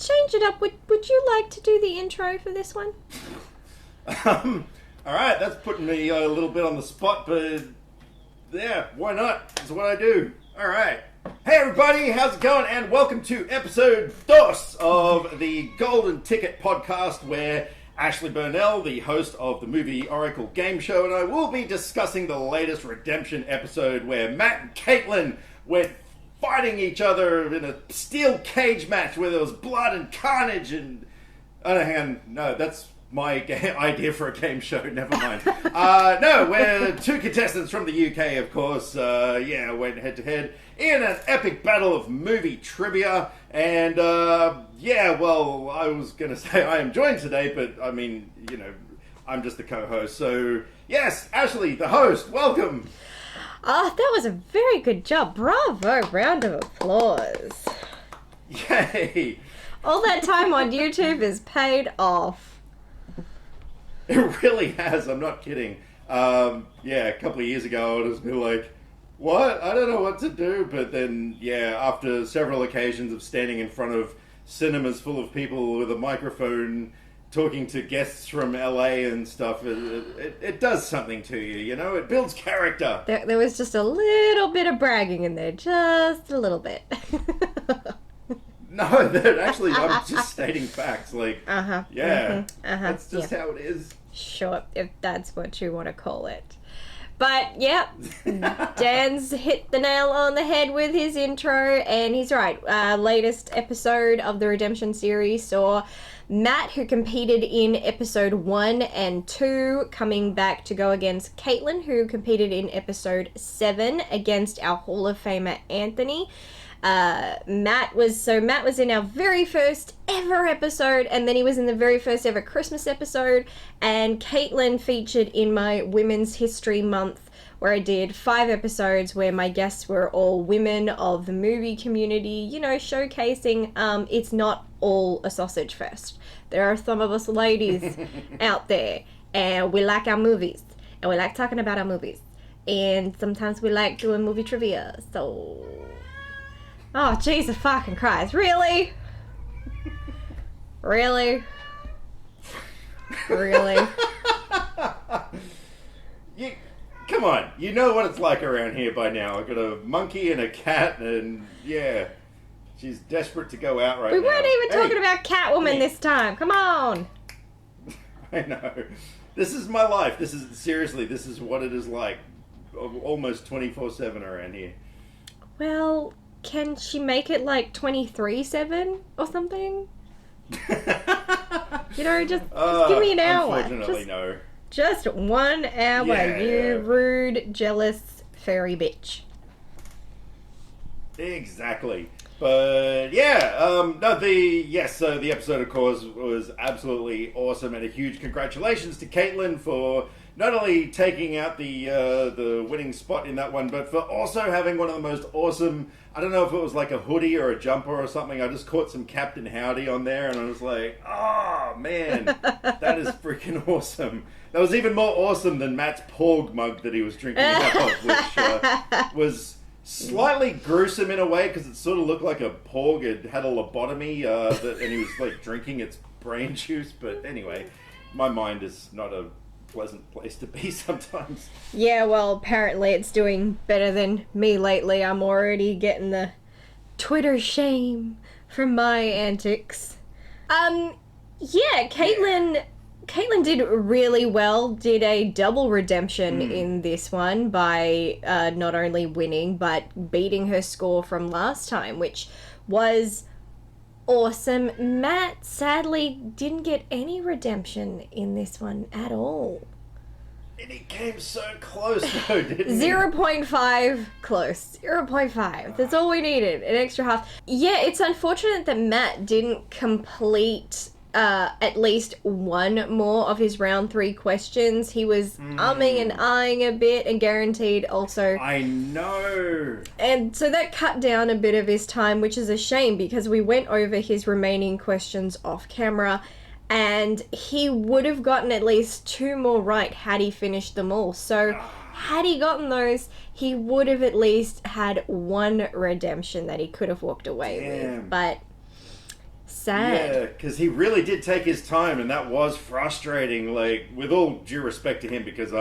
change it up. Would you like to do the intro for this one? Alright, that's putting me a little bit on the spot, but yeah, why not? It's what I do. Alright. Hey everybody, how's it going? And welcome to episode 2 of the Golden Ticket podcast, where Ashleigh Burnell, the host of the Movie Oracle game show, and I will be discussing the latest Redemption episode where Matt and Catelyn went fighting each other in a steel cage match where there was blood and carnage and... Oh no, hang on. No, that's my idea for a game show. Never mind. No, we're two contestants from the UK, of course. Went head to head in an epic battle of movie trivia. And I was going to say I am joined today, but I mean, you know, I'm just the co-host. So yes, Ashleigh, the host, welcome. That was a very good job. Bravo. Round of applause. Yay. All that time on YouTube is paid off. It really has. I'm not kidding. A couple of years ago, I was like, what? I don't know what to do. But then, after several occasions of standing in front of cinemas full of people with a microphone talking to guests from LA and stuff, it does something to you, you know? It builds character. There was just a little bit of bragging in there. Just a little bit. No, actually, I'm just stating facts. That's just how it is. Sure, if that's what you want to call it. But, yeah, Dan's hit the nail on the head with his intro, and he's right. Latest episode of the Redemption series saw Matt, who competed in episode 1 and 2, coming back to go against Catelyn, who competed in episode 7 against our Hall of Famer Anthony. Matt was in our very first ever episode, and then he was in the very first ever Christmas episode, and Catelyn featured in my Women's History Month, where I did 5 episodes where my guests were all women of the movie community, you know, showcasing it's not all a sausage fest. There are some of us ladies out there, and we like our movies, and we like talking about our movies, and sometimes we like doing movie trivia, so... Oh, Jesus fucking Christ. Really? Really? Really? Come on. You know what it's like around here by now. I've got a monkey and a cat, and she's desperate to go out right now. We weren't even talking about Catwoman this time. Come on. I know. This is my life. This is what it is like. Almost 24/7 around here. Well... Can she make it like 23/7 or something? You know, just give me an hour. Unfortunately, no. Just 1 hour, Yeah. you rude, jealous, fairy bitch. Exactly. But the episode, of course, was absolutely awesome, and a huge congratulations to Catelyn for not only taking out the winning spot in that one, but for also having one of the most awesome, I don't know if it was like a hoodie or a jumper or something, I just caught some Captain Howdy on there, and I was like, oh man, that is freaking awesome. That was even more awesome than Matt's Porg mug that he was drinking out of, which was slightly gruesome in a way, because it sort of looked like a porg. It had a lobotomy, and he was like drinking its brain juice, but anyway, my mind is not a pleasant place to be sometimes. Yeah, well, apparently it's doing better than me lately. I'm already getting the Twitter shame from my antics. Catelyn did really well, did a double redemption in this one by not only winning, but beating her score from last time, which was awesome. Matt sadly didn't get any redemption in this one at all. And he came so close though, didn't he? 0.5 close. 0.5. That's all we needed. An extra half. Yeah, it's unfortunate that Matt didn't complete at least one more of his round 3 questions. He was umming and ahhing a bit, and guaranteed also... I know! And so that cut down a bit of his time, which is a shame, because we went over his remaining questions off camera, and he would have gotten at least 2 more right had he finished them all. So had he gotten those, he would have at least had 1 redemption that he could have walked away with. But sad. Yeah, because he really did take his time, and that was frustrating. Like, with all due respect to him, because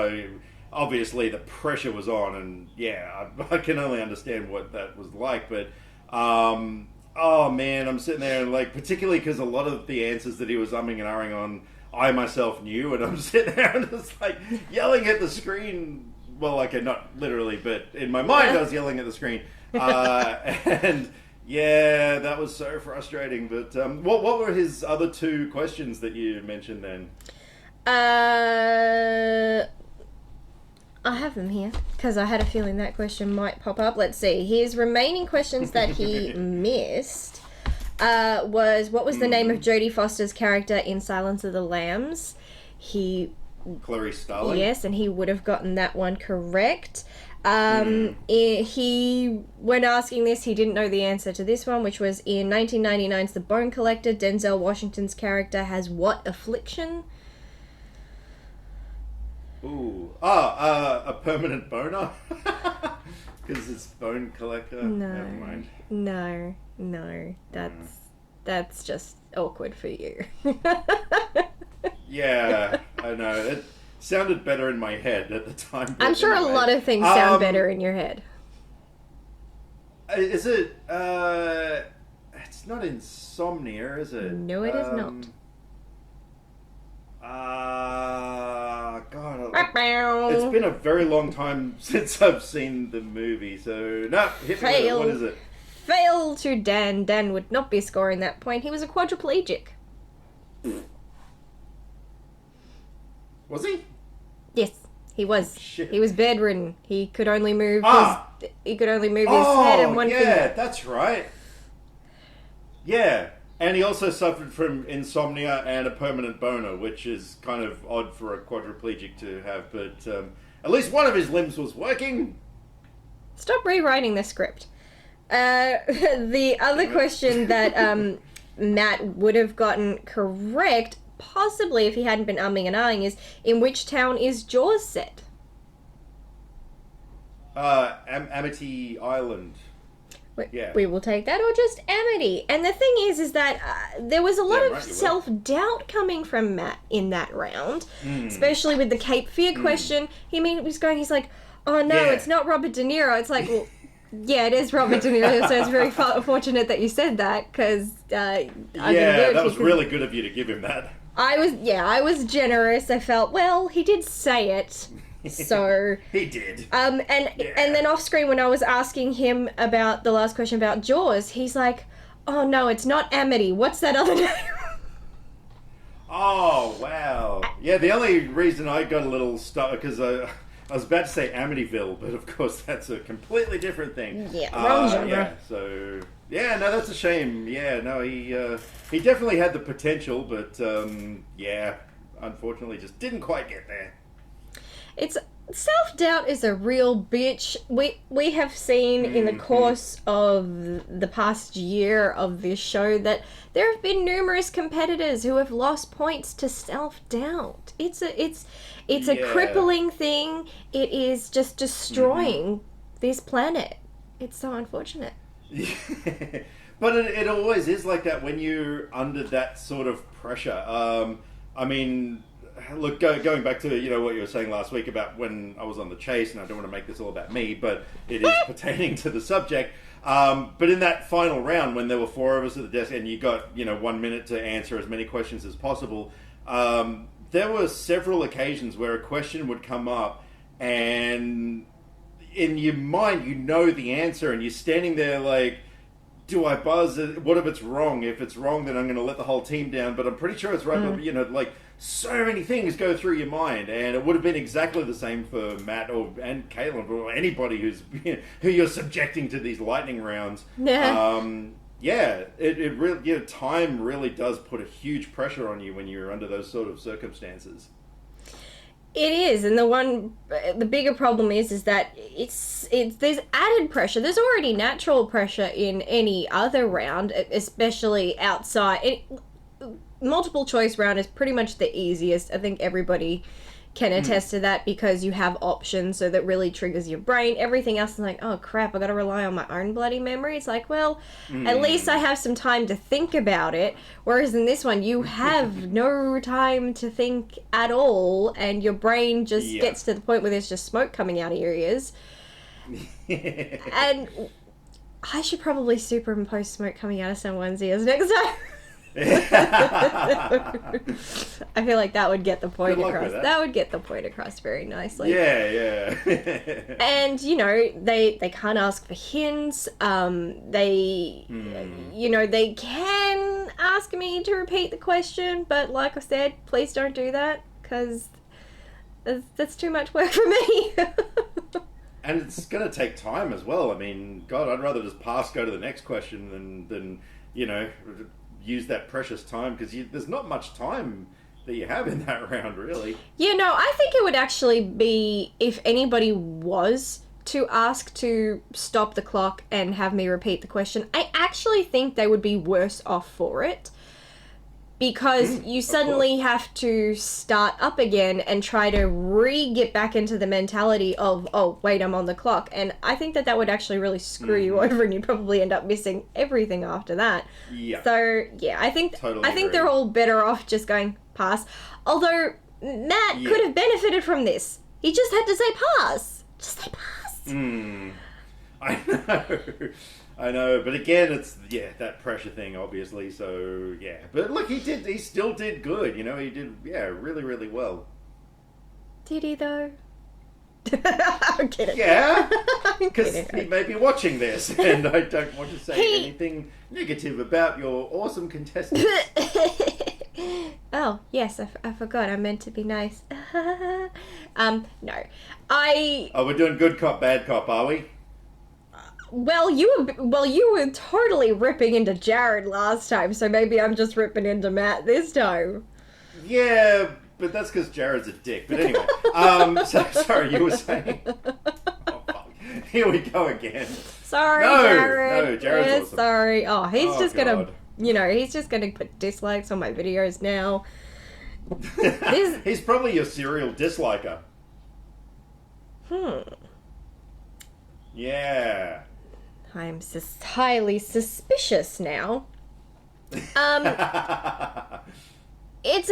obviously the pressure was on, and yeah, I can only understand what that was like. But oh man, I'm sitting there and like, particularly because a lot of the answers that he was umming and ahhing on, I myself knew, and I'm sitting there and just like yelling at the screen. Well, okay, not literally, but in my mind I was yelling at the screen. And yeah, that was so frustrating. But what were his other two questions that you mentioned then? I have them here because I had a feeling that question might pop up. Let's see. His remaining questions that he missed was, what was the name of Jodie Foster's character in Silence of the Lambs? Clarice Starling? Yes, and he would have gotten that one correct. He, when asking this, he didn't know the answer to this one, which was in 1999's The Bone Collector, Denzel Washington's character has what affliction? Ooh. A permanent boner? Because it's Bone Collector? No. Never mind. No. That's just awkward for you. Yeah, I know. It sounded better in my head at the time. I'm sure anyway. a lot of things sound better in your head. Is it, it's not insomnia, is it? No, it is not. God, it's been a very long time since I've seen the movie, so no, hit me with it. What is it? Fail to Dan. Dan would not be scoring that point. He was a quadriplegic. Was he? Yes, he was. Shit. He was bedridden. He could only move his head and one finger. Yeah, that's right. Yeah, and he also suffered from insomnia and a permanent boner, which is kind of odd for a quadriplegic to have, but at least one of his limbs was working. Stop rewriting the script. The other question that Matt would have gotten correct, possibly if he hadn't been umming and ahhing, is, in which town is Jaws set? Amity Island. Yeah. We will take that, or just Amity. And the thing is that there was a lot of self-doubt coming from Matt in that round, especially with the Cape Fear question. He's like, oh no, it's not Robert De Niro. It's like, well, yeah, it is Robert De Niro, so it's very fortunate that you said that, because that was really good of you to give him that. I was generous. I felt, well, he did say it. So he did. And then off screen, when I was asking him about the last question about Jaws, he's like, "Oh no, it's not Amity. What's that other name?" Oh wow! Yeah, the only reason I got a little stuck because I was about to say Amityville, but of course that's a completely different thing. Yeah, wrong genre. Yeah, so yeah, no, that's a shame. Yeah, no, he definitely had the potential, but unfortunately, just didn't quite get there. It's self-doubt is a real bitch. We have seen in the course of the past year of this show that there have been numerous competitors who have lost points to self-doubt. It's a crippling thing. It is just destroying this planet. It's so unfortunate. But it always is like that when you're under that sort of pressure. I mean, look, going back to what you were saying last week about when I was on the chase, and I don't want to make this all about me, but it is pertaining to the subject. But in that final round, when there were four of us at the desk, and you got 1 minute to answer as many questions as possible, there were several occasions where a question would come up, and in your mind, the answer, and you're standing there like, do I buzz? What if it's wrong? If it's wrong, then I'm going to let the whole team down. But I'm pretty sure it's right. But, so many things go through your mind, and it would have been exactly the same for Matt and Catelyn, or anybody who you're subjecting to these lightning rounds. It really, time really does put a huge pressure on you when you're under those sort of circumstances. It is, and the bigger problem is that it's there's added pressure. There's already natural pressure in any other round, especially outside. Multiple choice round is pretty much the easiest. I think everybody can attest to that because you have options, so that really triggers your brain. Everything else is like, oh crap, I gotta rely on my own bloody memory. It's like, well, at least I have some time to think about it. Whereas in this one, you have no time to think at all, and your brain just gets to the point where there's just smoke coming out of your ears. And I should probably superimpose smoke coming out of someone's ears next time. I feel like that would get the point across. That would get the point across very nicely. Yeah. And they can't ask for hints. They they can ask me to repeat the question, but like I said, please don't do that because that's too much work for me. And it's gonna take time as well. I mean, God, I'd rather just go to the next question than use that precious time, because there's not much time that you have in that round, really. I think it would actually be, if anybody was to ask to stop the clock and have me repeat the question, I actually think they would be worse off for it. Because you suddenly have to start up again and try to get back into the mentality of, oh, wait, I'm on the clock. And I think that would actually really screw you over, and you'd probably end up missing everything after that. Yeah. So, yeah, I think they're all better off just going pass. Although, Matt could have benefited from this. He just had to say pass. Just say pass. I know, but again, it's that pressure thing, obviously. So but look, he still did good. He did really, really well. Did he though? I'm kidding. Yeah, because he may be watching this, and I don't want to say anything negative about your awesome contestants. Oh yes, I forgot. I meant to be nice. No, we're doing good cop, bad cop, are we? Well, you were totally ripping into Jared last time, so maybe I'm just ripping into Matt this time. Yeah, but that's because Jared's a dick. But anyway, so sorry, you were saying. Oh, fuck. Here we go again. Sorry, Jared. No, Jared's awesome. Sorry. Oh, he's just gonna put dislikes on my videos now. He's probably your serial disliker. Yeah. I'm highly suspicious now. It's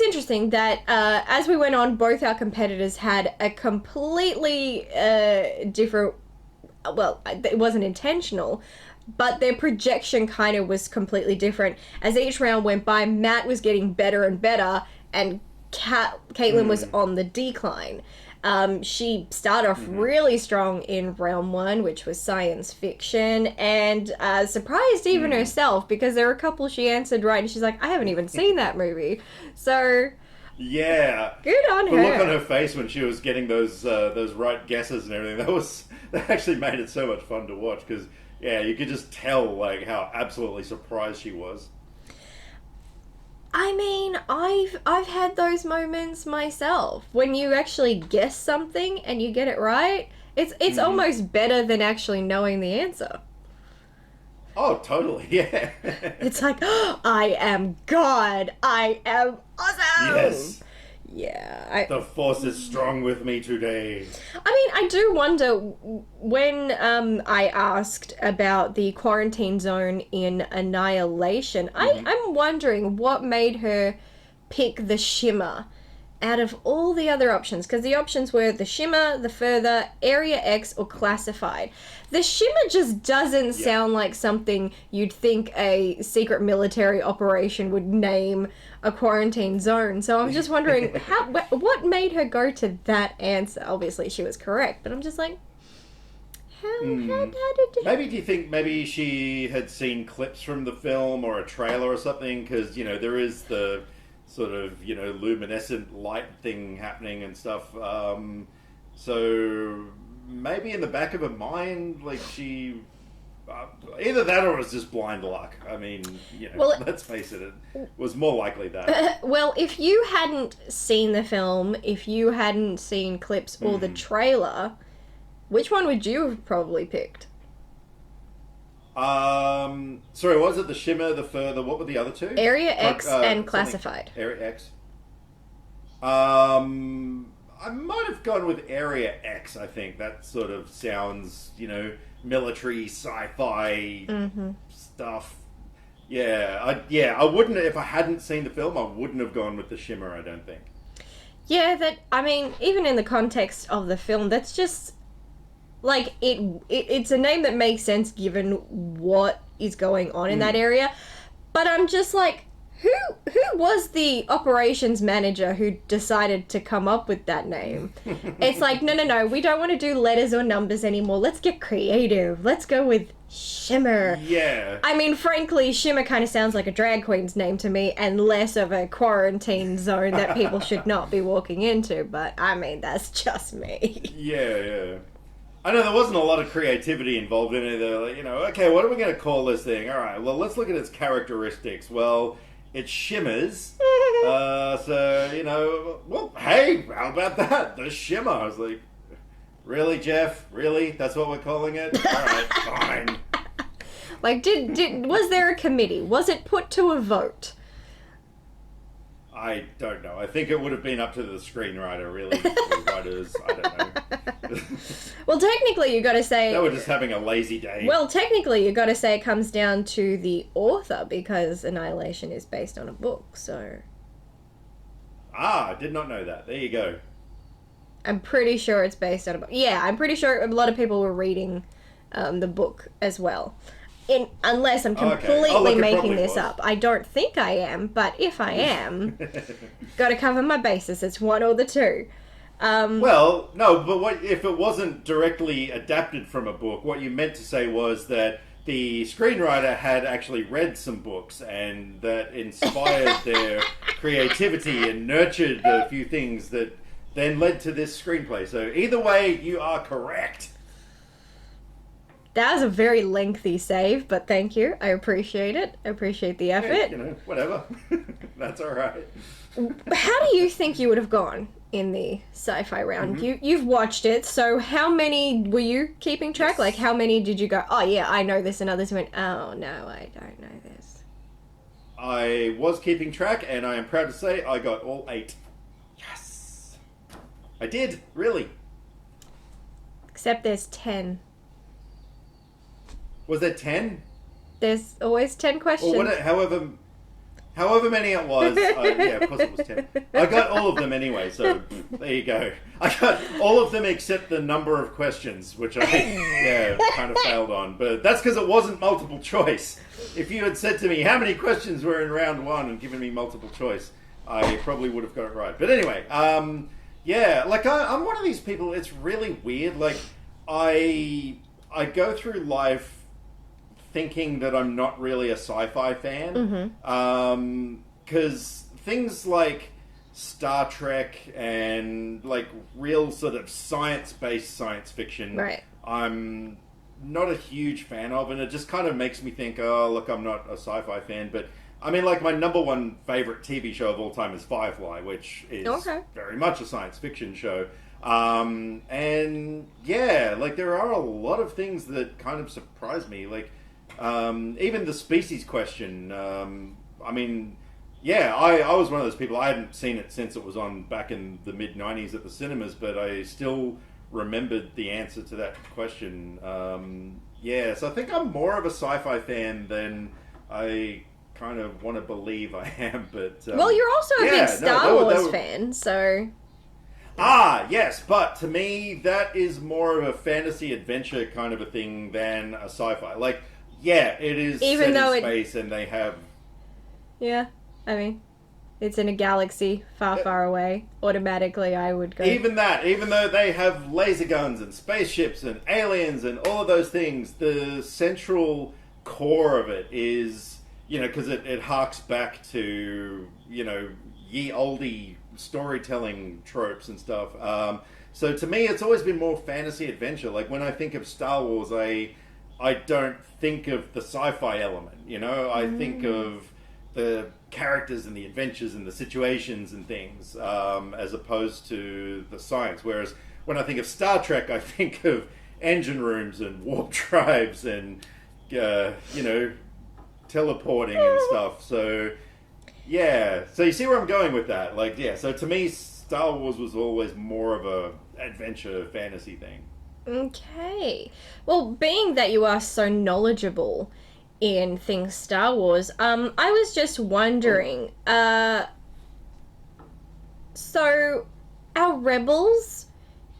interesting that as we went on, both our competitors had a completely different. Well, it wasn't intentional, but their projection kind of was completely different. As each round went by, Matt was getting better and better, and Catelyn was on the decline. She started off really strong in round 1, which was science fiction, and surprised even herself, because there were a couple she answered right, and she's like, I haven't even seen that movie. So, yeah, good on her. The look on her face when she was getting those right guesses and everything, that actually made it so much fun to watch, because you could just tell like how absolutely surprised she was. I mean, I've had those moments myself. When you actually guess something and you get it right, it's almost better than actually knowing the answer. Oh, totally, yeah. It's like, oh, I am God. I am awesome. Yes. Yeah. The force is strong with me today. I mean, I do wonder, when I asked about the quarantine zone in Annihilation, I'm wondering what made her pick the Shimmer out of all the other options, because the options were the Shimmer, the Further, Area X, or Classified. The Shimmer just doesn't sound like something you'd think a secret military operation would name a quarantine zone. So I'm just wondering, what made her go to that answer? Obviously she was correct, but I'm just like, how did you... Maybe, do you think maybe she had seen clips from the film or a trailer or something? Because, there is the sort of, luminescent light thing happening and stuff. So maybe in the back of her mind, like she... either that or it's just blind luck. I mean, let's face it, it was more likely that. Well, if you hadn't seen the film, if you hadn't seen clips or the trailer, which one would you have probably picked? Sorry, was it the Shimmer, the Further, what were the other two? Area X and Classified. Area X. I might have gone with Area X. I think that sort of sounds, military sci-fi stuff. Yeah, I wouldn't, if I hadn't seen the film, I wouldn't have gone with the Shimmer, I don't think. Yeah, even in the context of the film, that's just, like, it's a name that makes sense given what is going on in that area. But I'm just like, who was the operations manager who decided to come up with that name? It's like, no, we don't want to do letters or numbers anymore. Let's get creative. Let's go with Shimmer. Yeah. I mean, frankly, Shimmer kind of sounds like a drag queen's name to me and less of a quarantine zone that people should not be walking into. But, I mean, that's just me. Yeah. I know there wasn't a lot of creativity involved in it. They're like, okay, what are we going to call this thing? All right, well, let's look at its characteristics. Well, it shimmers. So, well, hey, how about that? The Shimmer. I was like, really, Jeff? Really? That's what we're calling it? All right, fine. Like, was there a committee? Was it put to a vote? I don't know. I think it would have been up to the screenwriter, really. The writers, I don't know. Well, technically, you got to say... They were just having a lazy day. Well, technically, you got to say it comes down to the author, because Annihilation is based on a book, so... I did not know that. There you go. I'm pretty sure it's based on a book. Yeah, I'm pretty sure a lot of people were reading the book as well. Unless I'm completely making this up. I don't think I am, but if I am, gotta cover my bases. It's one or the two. Well, no, but what if it wasn't directly adapted from a book? What you meant to say was that the screenwriter had actually read some books and that inspired their creativity and nurtured a few things that then led to this screenplay. So either way, you are correct. That was a very lengthy save, but thank you. I appreciate it. I appreciate the effort. Yeah, whatever. That's all right. How do you think you would have gone in the sci-fi round? You've watched it, so how many were you keeping track? Yes. Like, how many did you go, oh yeah, I know this, and others went, oh no, I don't know this? I was keeping track, and I am proud to say I got all 8. Yes! I did, really. Except there's 10. Was there 10? There's always 10 questions. Well, however many it was, yeah, of course it was 10. I got all of them anyway, so there you go. I got all of them except the number of questions, which I kind of failed on. But that's because it wasn't multiple choice. If you had said to me, how many questions were in round 1 and given me multiple choice, I probably would have got it right. But anyway, yeah, like I'm one of these people, it's really weird. Like, I go through life thinking that I'm not really a sci-fi fan. Because things like Star Trek and like real sort of science-based science fiction, right, I'm not a huge fan of, and it just kind of makes me think, oh, look, I'm not a sci-fi fan. But I mean, like, my number one favorite TV show of all time is Firefly, which is very much a science fiction show. And yeah, like, there are a lot of things that kind of surprise me. Like, even the species question, I mean, yeah, I was one of those people. I hadn't seen it since it was on back in the mid-90s at the cinemas, but I still remembered the answer to that question. Yeah, so I think I'm more of a sci-fi fan than I kind of want to believe I am. But well, you're also a big Star Wars fan, so... Ah, yes, but to me, that is more of a fantasy adventure kind of a thing than a sci-fi. Like, yeah, it is even set in space and they have... Yeah, I mean, it's in a galaxy far, far away. Automatically, I would go... Even though they have laser guns and spaceships and aliens and all of those things, the central core of it is, because it harks back to, ye olde storytelling tropes and stuff. So to me, it's always been more fantasy adventure. Like, when I think of Star Wars, I don't think of the sci-fi element, I think of the characters and the adventures and the situations and things, as opposed to the science. Whereas when I think of Star Trek, I think of engine rooms and warp drives and, teleporting and stuff. So, Yeah, so you see where I'm going with that. Like, yeah, so to me, Star Wars was always more of a adventure fantasy thing. Okay. Well, being that you are so knowledgeable in things Star Wars, I was just wondering, so our rebels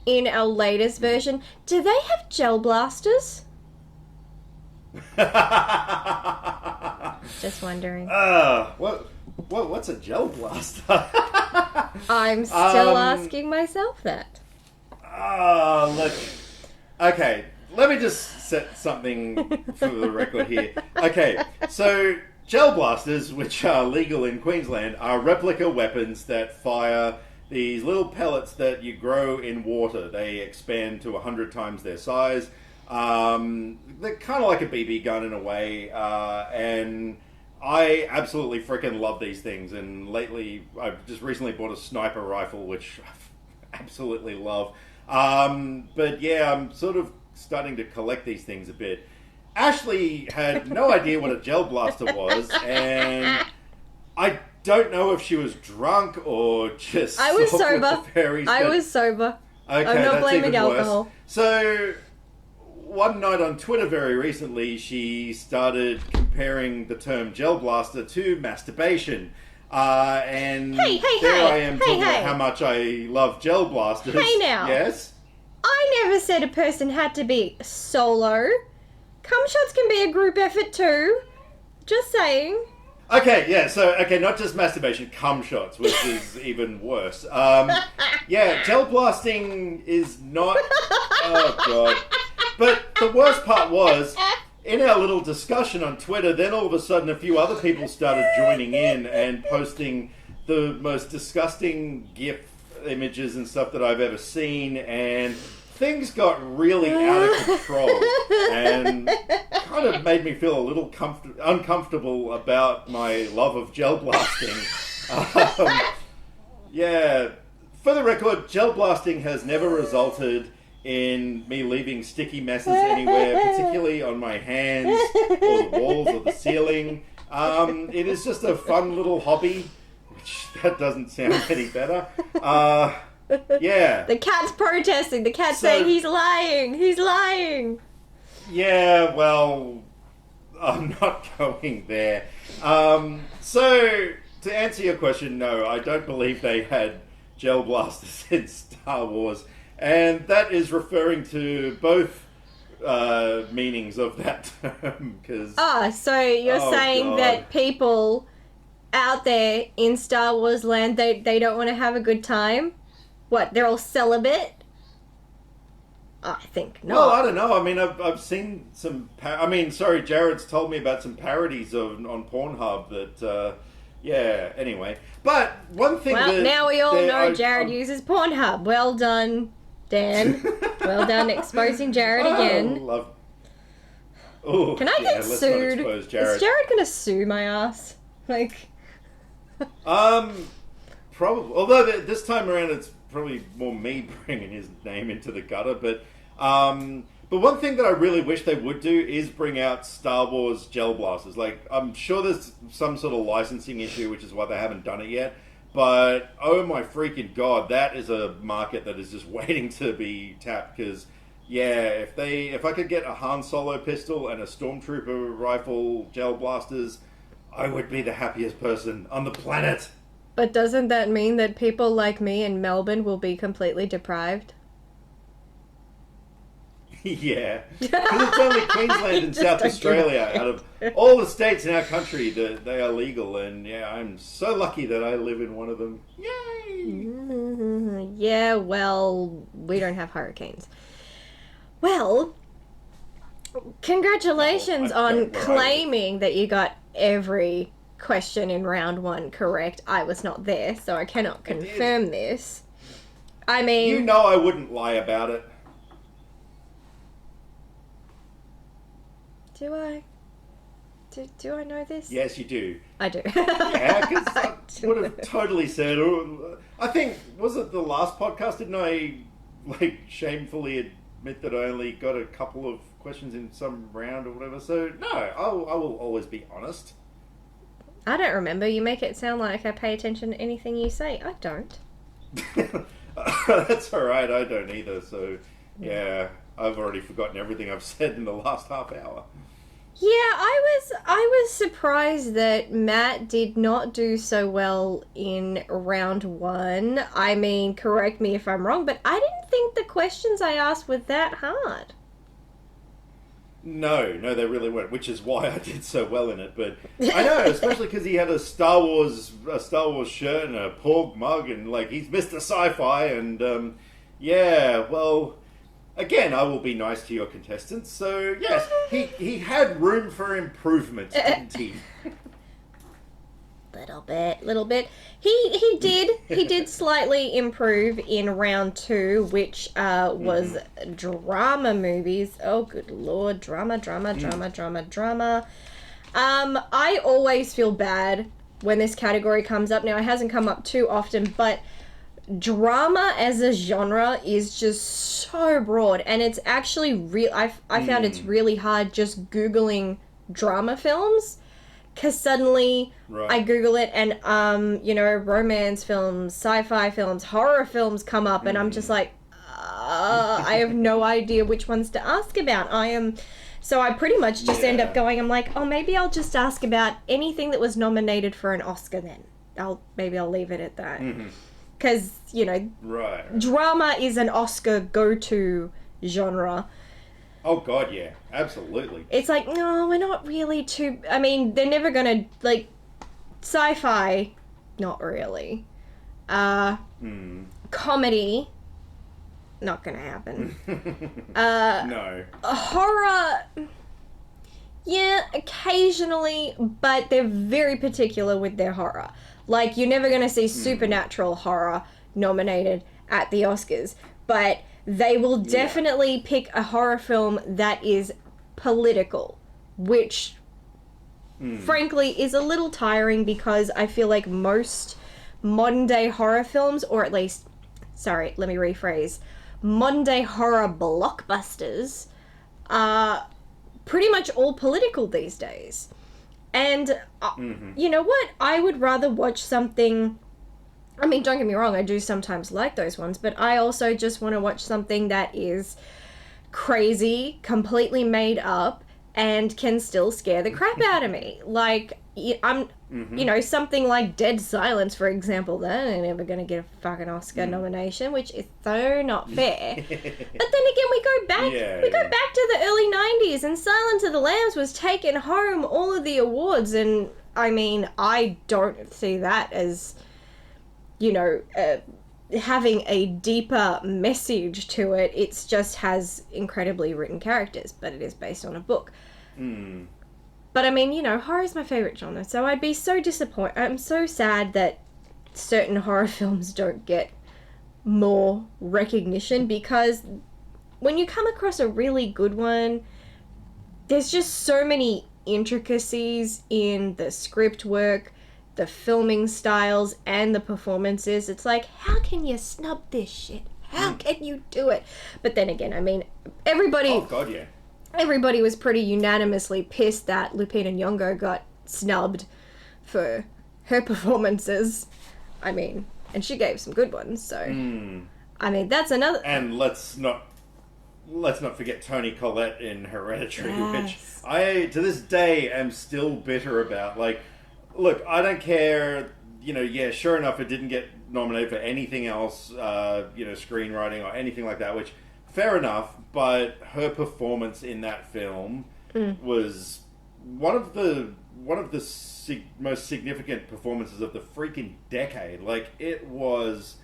in our latest version, do they have gel blasters? Just wondering. What's a gel blaster? I'm still asking myself that. Look. Okay, let me just set something for the record here. Okay, so gel blasters, which are legal in Queensland, are replica weapons that fire these little pellets that you grow in water. They expand to 100 times their size. They're kind of like a BB gun in a way, and I absolutely freaking love these things. And lately, I've just recently bought a sniper rifle, which I absolutely love. But yeah, I'm sort of starting to collect these things a bit. Ashleigh had no idea what a gel blaster was, and I don't know if she was drunk or just. I was sober. I was sober. Okay, I'm not that's blaming even alcohol. worse. So, one night on Twitter very recently, she started comparing the term gel blaster to masturbation. And there I am talking about how much I love gel blasters. Hey now. Yes? I never said a person had to be solo. Cum shots can be a group effort too. Just saying. Okay, yeah, so, not just masturbation, cum shots, which is even worse. Yeah, gel blasting is not... Oh, God. But the worst part was, in our little discussion on Twitter, then all of a sudden a few other people started joining in and posting the most disgusting GIF images and stuff that I've ever seen, and things got really out of control and kind of made me feel a little uncomfortable about my love of gel blasting. Yeah, for the record, gel blasting has never resulted in me leaving sticky messes anywhere, particularly on my hands or the walls or the ceiling. It is just a fun little hobby, which that doesn't sound any better. Yeah. The cat's protesting. The cat's saying he's lying. He's lying. Yeah, well, I'm not going there. So, to answer your question, no, I don't believe they had gel blasters in Star Wars. And that is referring to both meanings of that term. So you're saying that people out there in Star Wars land, they don't want to have a good time? What, they're all celibate? I think not. Well, I don't know. I mean, I've seen some... Jared's told me about some parodies on Pornhub that... yeah, anyway. But one thing Well, now we all know Jared uses Pornhub. Well done, Dan. Well done exposing Jared again. Can I get sued? Is Jared going to sue my ass? Probably. Although this time around it's probably more me bringing his name into the gutter. But one thing that I really wish they would do is bring out Star Wars gel blasters. I'm sure there's some sort of licensing issue, which is why they haven't done it yet. But, oh my freaking god, that is a market that is just waiting to be tapped. Because, yeah, if I could get a Han Solo pistol and a Stormtrooper rifle gel blasters, I would be the happiest person on the planet. But doesn't that mean that people like me in Melbourne will be completely deprived? Yeah, because it's only Queensland and South Australia out of all the states in our country that they are legal, and yeah, I'm so lucky that I live in one of them. Yay! Yeah, well, we don't have hurricanes. Well, congratulations on claiming that you got every question in round one correct. I was not there, so I cannot confirm this. I mean... You know I wouldn't lie about it. Do I? Do I know this? Yes, you do. I do. Yeah, because I would have totally said... I think, was it the last podcast? Didn't I, shamefully admit that I only got a couple of questions in some round or whatever? So, no, I will always be honest. I don't remember. You make it sound like I pay attention to anything you say. I don't. That's alright, I don't either, so yeah, I've already forgotten everything I've said in the last half hour. Yeah, I was surprised that Matt did not do so well in round 1. I mean, correct me if I'm wrong, but I didn't think the questions I asked were that hard. No, they really weren't, which is why I did so well in it. But I know, especially because he had a Star Wars shirt and a Porg mug, and like he's Mr. Sci-Fi, and yeah, well, again, I will be nice to your contestants. So yes, he had room for improvement, didn't he? Little bit. He did slightly improve in round 2, which was drama movies. Oh, good lord, drama. I always feel bad when this category comes up. Now, it hasn't come up too often, but drama as a genre is just so broad, and it's actually real. I found it's really hard just Googling drama films. Because suddenly I Google it and, romance films, sci-fi films, horror films come up and I'm just like, I have no idea which ones to ask about. So I pretty much just end up going, I'm like, oh, maybe I'll just ask about anything that was nominated for an Oscar then. Maybe I'll leave it at that. Because, drama is an Oscar go-to genre. Oh, God, yeah. Absolutely. It's like, no, we're not really too... I mean, they're never gonna, like... Sci-fi, not really. Comedy, not gonna happen. No. Horror... Yeah, occasionally, but they're very particular with their horror. Like, you're never gonna see supernatural horror nominated at the Oscars, but... They will definitely pick a horror film that is political, which, frankly, is a little tiring because I feel like most modern-day horror films, or at least, sorry, let me rephrase, modern-day horror blockbusters are pretty much all political these days. And, you know what? I would rather watch something... I mean, don't get me wrong, I do sometimes like those ones, but I also just want to watch something that is crazy, completely made up, and can still scare the crap out of me. Like, something like Dead Silence, for example, that ain't ever going to get a fucking Oscar nomination, which is so not fair. But then again, we go back to the early 90s, and Silence of the Lambs was taking home all of the awards, and, I mean, I don't see that as... having a deeper message to it. It just has incredibly written characters, but it is based on a book. But I mean, horror is my favorite genre, so I'd be so disappointed. I'm so sad that certain horror films don't get more recognition, because when you come across a really good one, there's just so many intricacies in the script work, the filming styles, and the performances. It's like, how can you snub this shit? How can you do it? But then again, I mean, everybody... Oh, God, yeah. Everybody was pretty unanimously pissed that Lupita Nyong'o got snubbed for her performances. I mean, and she gave some good ones, so... I mean, that's another... And let's not forget Toni Collette in Hereditary, which Yes. I, to this day, am still bitter about. Like, look, I don't care, sure enough, it didn't get nominated for anything else, screenwriting or anything like that, which, fair enough, but her performance in that film was one of the most significant performances of the freaking decade. Like, it was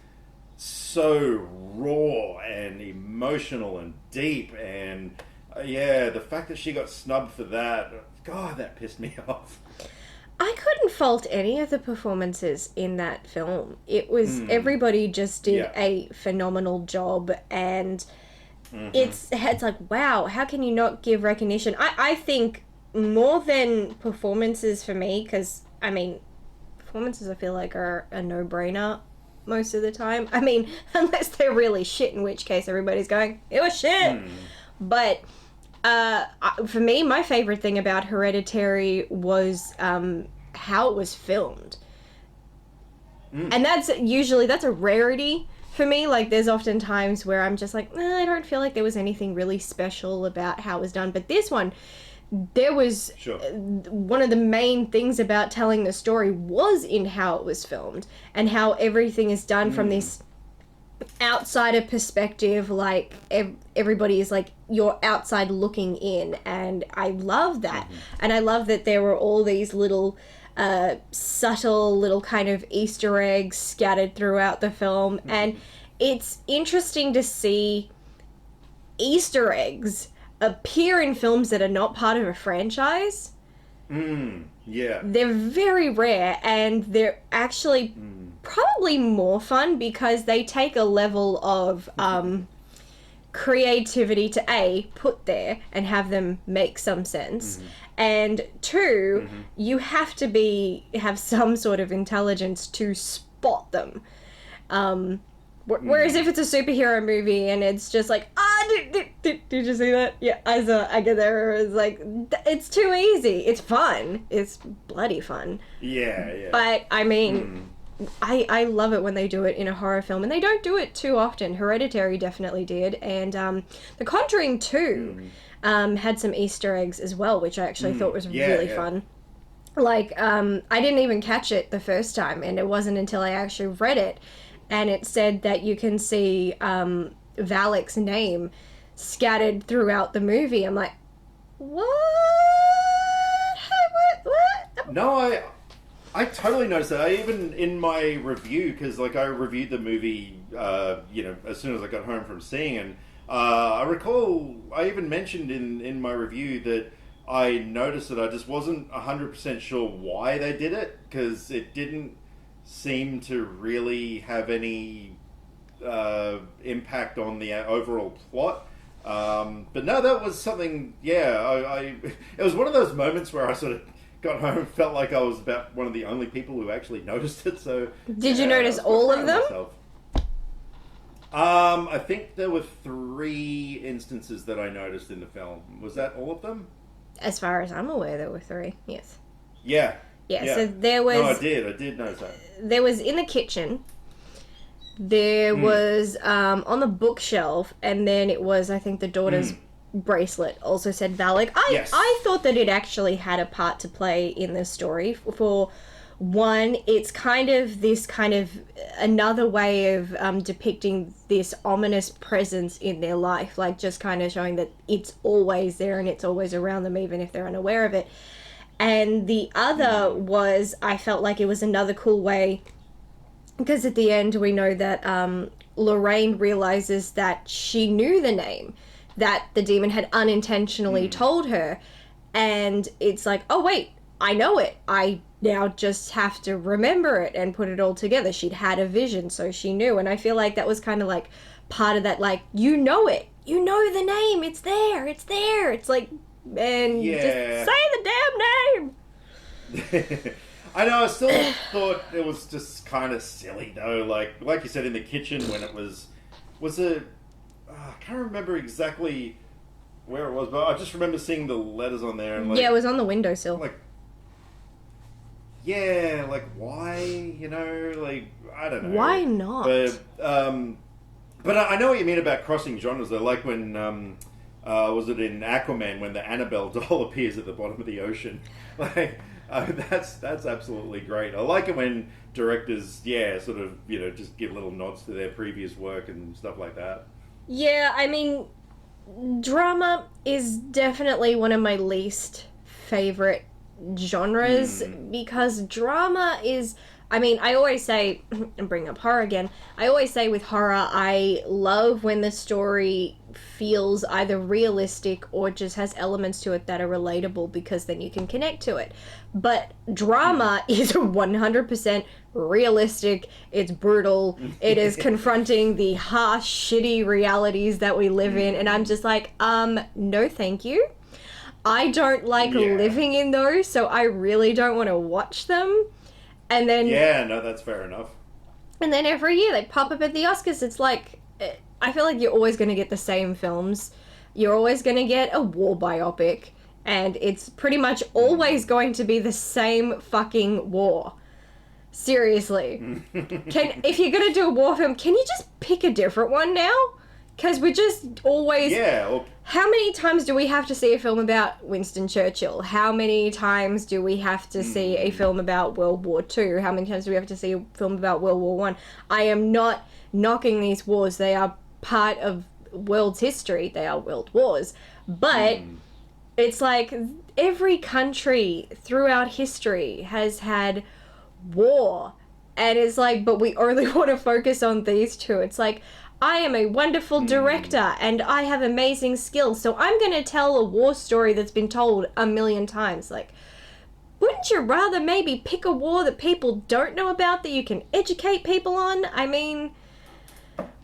so raw and emotional and deep, and the fact that she got snubbed for that, God, that pissed me off. I couldn't fault any of the performances in that film. It was, everybody just did a phenomenal job, and it's like, wow, how can you not give recognition? I think more than performances for me, because, I mean, performances I feel like are a no-brainer most of the time. I mean, unless they're really shit, in which case everybody's going, it was shit. But for me, my favorite thing about Hereditary was how it was filmed. And that's a rarity for me. Like, there's often times where I'm just like, I don't feel like there was anything really special about how it was done. But this one, there was one of the main things about telling the story was in how it was filmed and how everything is done from this outsider perspective. Like, everybody is like, you're outside looking in, and I love that. And I love that there were all these little subtle little kind of Easter eggs scattered throughout the film, and it's interesting to see Easter eggs appear in films that are not part of a franchise. Yeah. They're very rare, and they're actually probably more fun because they take a level of creativity to A, put there and have them make some sense, and two, you have to have some sort of intelligence to spot them. Whereas if it's a superhero movie and it's just like, did you see that? Yeah, I get there. It's like, it's too easy. It's fun. It's bloody fun. Yeah. But, I mean, I love it when they do it in a horror film, and they don't do it too often. Hereditary definitely did, and The Conjuring 2 had some Easter eggs as well, which I actually thought was really fun. Like, I didn't even catch it the first time, and it wasn't until I actually read it, and it said that you can see Valak's name scattered throughout the movie. I'm like, what? What? No, I totally noticed that. I even, in my review, because like I reviewed the movie, as soon as I got home from seeing it, and I recall I even mentioned in my review that I noticed that I just wasn't 100% sure why they did it, because it didn't seem to really have any impact on the overall plot. But no, that was something, it was one of those moments where I sort of got home and felt like I was about one of the only people who actually noticed it. So did you notice all of them? I think there were 3 instances that I noticed in the film. Was that all of them? As far as I'm aware, there were 3. Yes. Yeah. So there was... No, I did notice that. There was in the kitchen. There was on the bookshelf, and then it was, I think, the daughter's bracelet also said Valak. I thought that it actually had a part to play in the story. For one, it's kind of another way of depicting this ominous presence in their life, like just kind of showing that it's always there and it's always around them even if they're unaware of it. And the other was, I felt like it was another cool way, because at the end we know that Lorraine realizes that she knew the name that the demon had unintentionally told her, and it's like, oh wait, I know it. I now just have to remember it and put it all together. She'd had a vision, so she knew, and I feel like that was kind of like part of that, like, you know it. You know the name. It's there. It's there. It's like, and just say the damn name. I know, I still thought it was just kind of silly though, like you said, in the kitchen when it was it, I can't remember exactly where it was, but I just remember seeing the letters on there and it was on the windowsill. Like why, I don't know. Why not? But I know what you mean about crossing genres though, like when, was it in Aquaman when the Annabelle doll appears at the bottom of the ocean? That's absolutely great. I like it when directors, sort of, just give little nods to their previous work and stuff like that. Yeah, I mean, drama is definitely one of my least favorite genres, because drama is... I mean, I always say, and bring up horror again, I always say with horror, I love when the story feels either realistic or just has elements to it that are relatable, because then you can connect to it. But drama is 100% realistic, it's brutal, it is confronting the harsh, shitty realities that we live in, and I'm just like, no thank you. I don't like living in those, so I really don't want to watch them. And then... Yeah, no, that's fair enough. And then every year they pop up at the Oscars. It's like, I feel like you're always going to get the same films. You're always going to get a war biopic. And it's pretty much always going to be the same fucking war. Seriously. If you're going to do a war film, can you just pick a different one now? Because we just always... Yeah. How many times do we have to see a film about Winston Churchill? How many times do we have to see a film about World War II? How many times do we have to see a film about World War One? I am not knocking these wars. They are part of world's history. They are world wars. But it's like every country throughout history has had war. And it's like, but we only want to focus on these two. It's like... I am a wonderful director and I have amazing skills, so I'm going to tell a war story that's been told a million times. Like, wouldn't you rather maybe pick a war that people don't know about that you can educate people on? I mean,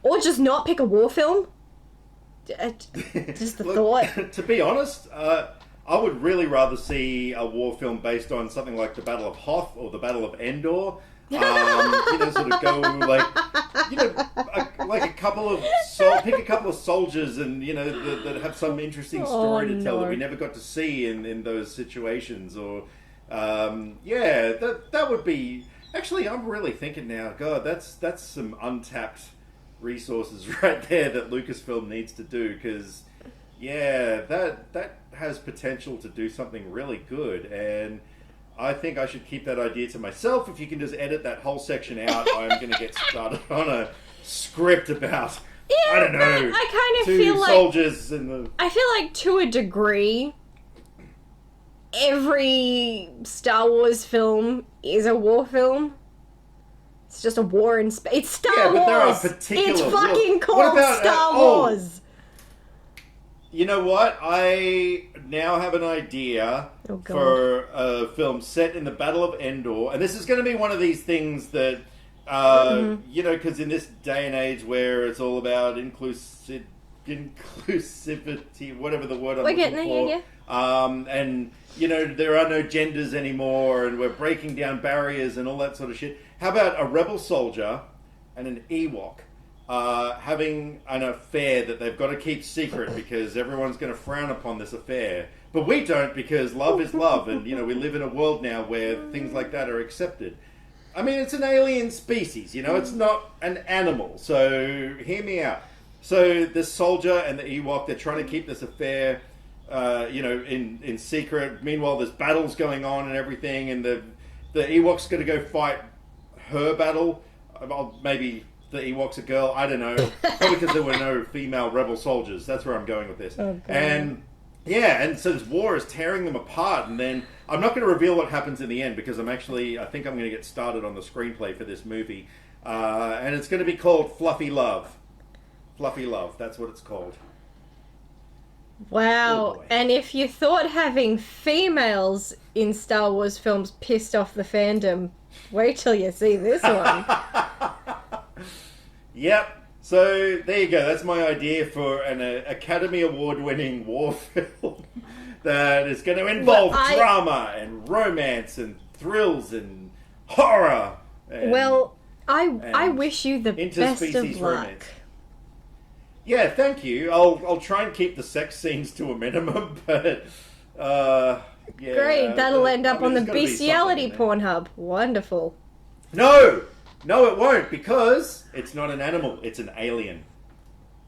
or just not pick a war film? Just the thought. To be honest, I would really rather see a war film based on something like the Battle of Hoth or the Battle of Endor. Sort of go like a couple of pick a couple of soldiers and that have some interesting story to tell that we never got to see in those situations. Or that would be actually. I'm really thinking now. God, that's some untapped resources right there that Lucasfilm needs to do, because that has potential to do something really good. And I think I should keep that idea to myself. If you can just edit that whole section out, I'm going to get started on a script about, I don't know, I kind of two feel soldiers in the... I feel like, to a degree, every Star Wars film is a war film. It's just a war in space. It's Star Wars! There are particular... It's fucking called Star Wars! You know what? I now have an idea for a film set in the Battle of Endor. And this is going to be one of these things that, because in this day and age where it's all about inclusivity, whatever the word I'm looking for. And, there are no genders anymore and we're breaking down barriers and all that sort of shit. How about a rebel soldier and an Ewok? Having an affair that they've got to keep secret because everyone's going to frown upon this affair. But we don't, because love is love, and we live in a world now where things like that are accepted. I mean, it's an alien species, it's not an animal, so hear me out. So this soldier and the Ewok, they're trying to keep this affair, in secret. Meanwhile, there's battles going on and everything, and the Ewok's going to go fight her battle. Maybe the Ewok's a girl, I don't know. Probably because there were no female rebel soldiers. That's where I'm going with this. Oh, and so this war is tearing them apart, and then I'm not going to reveal what happens in the end because I think I'm going to get started on the screenplay for this movie. And it's going to be called Fluffy Love. Fluffy Love, that's what it's called. Wow. Oh, and if you thought having females in Star Wars films pissed off the fandom, wait till you see this one. Yep. So there you go. That's my idea for an Academy Award-winning war film that is going to involve drama and romance and thrills and horror. And, I wish you the best of luck. Romance. Yeah, thank you. I'll try and keep the sex scenes to a minimum, but great. That'll end up on the bestiality Pornhub. Wonderful. No, it won't, because it's not an animal. It's an alien.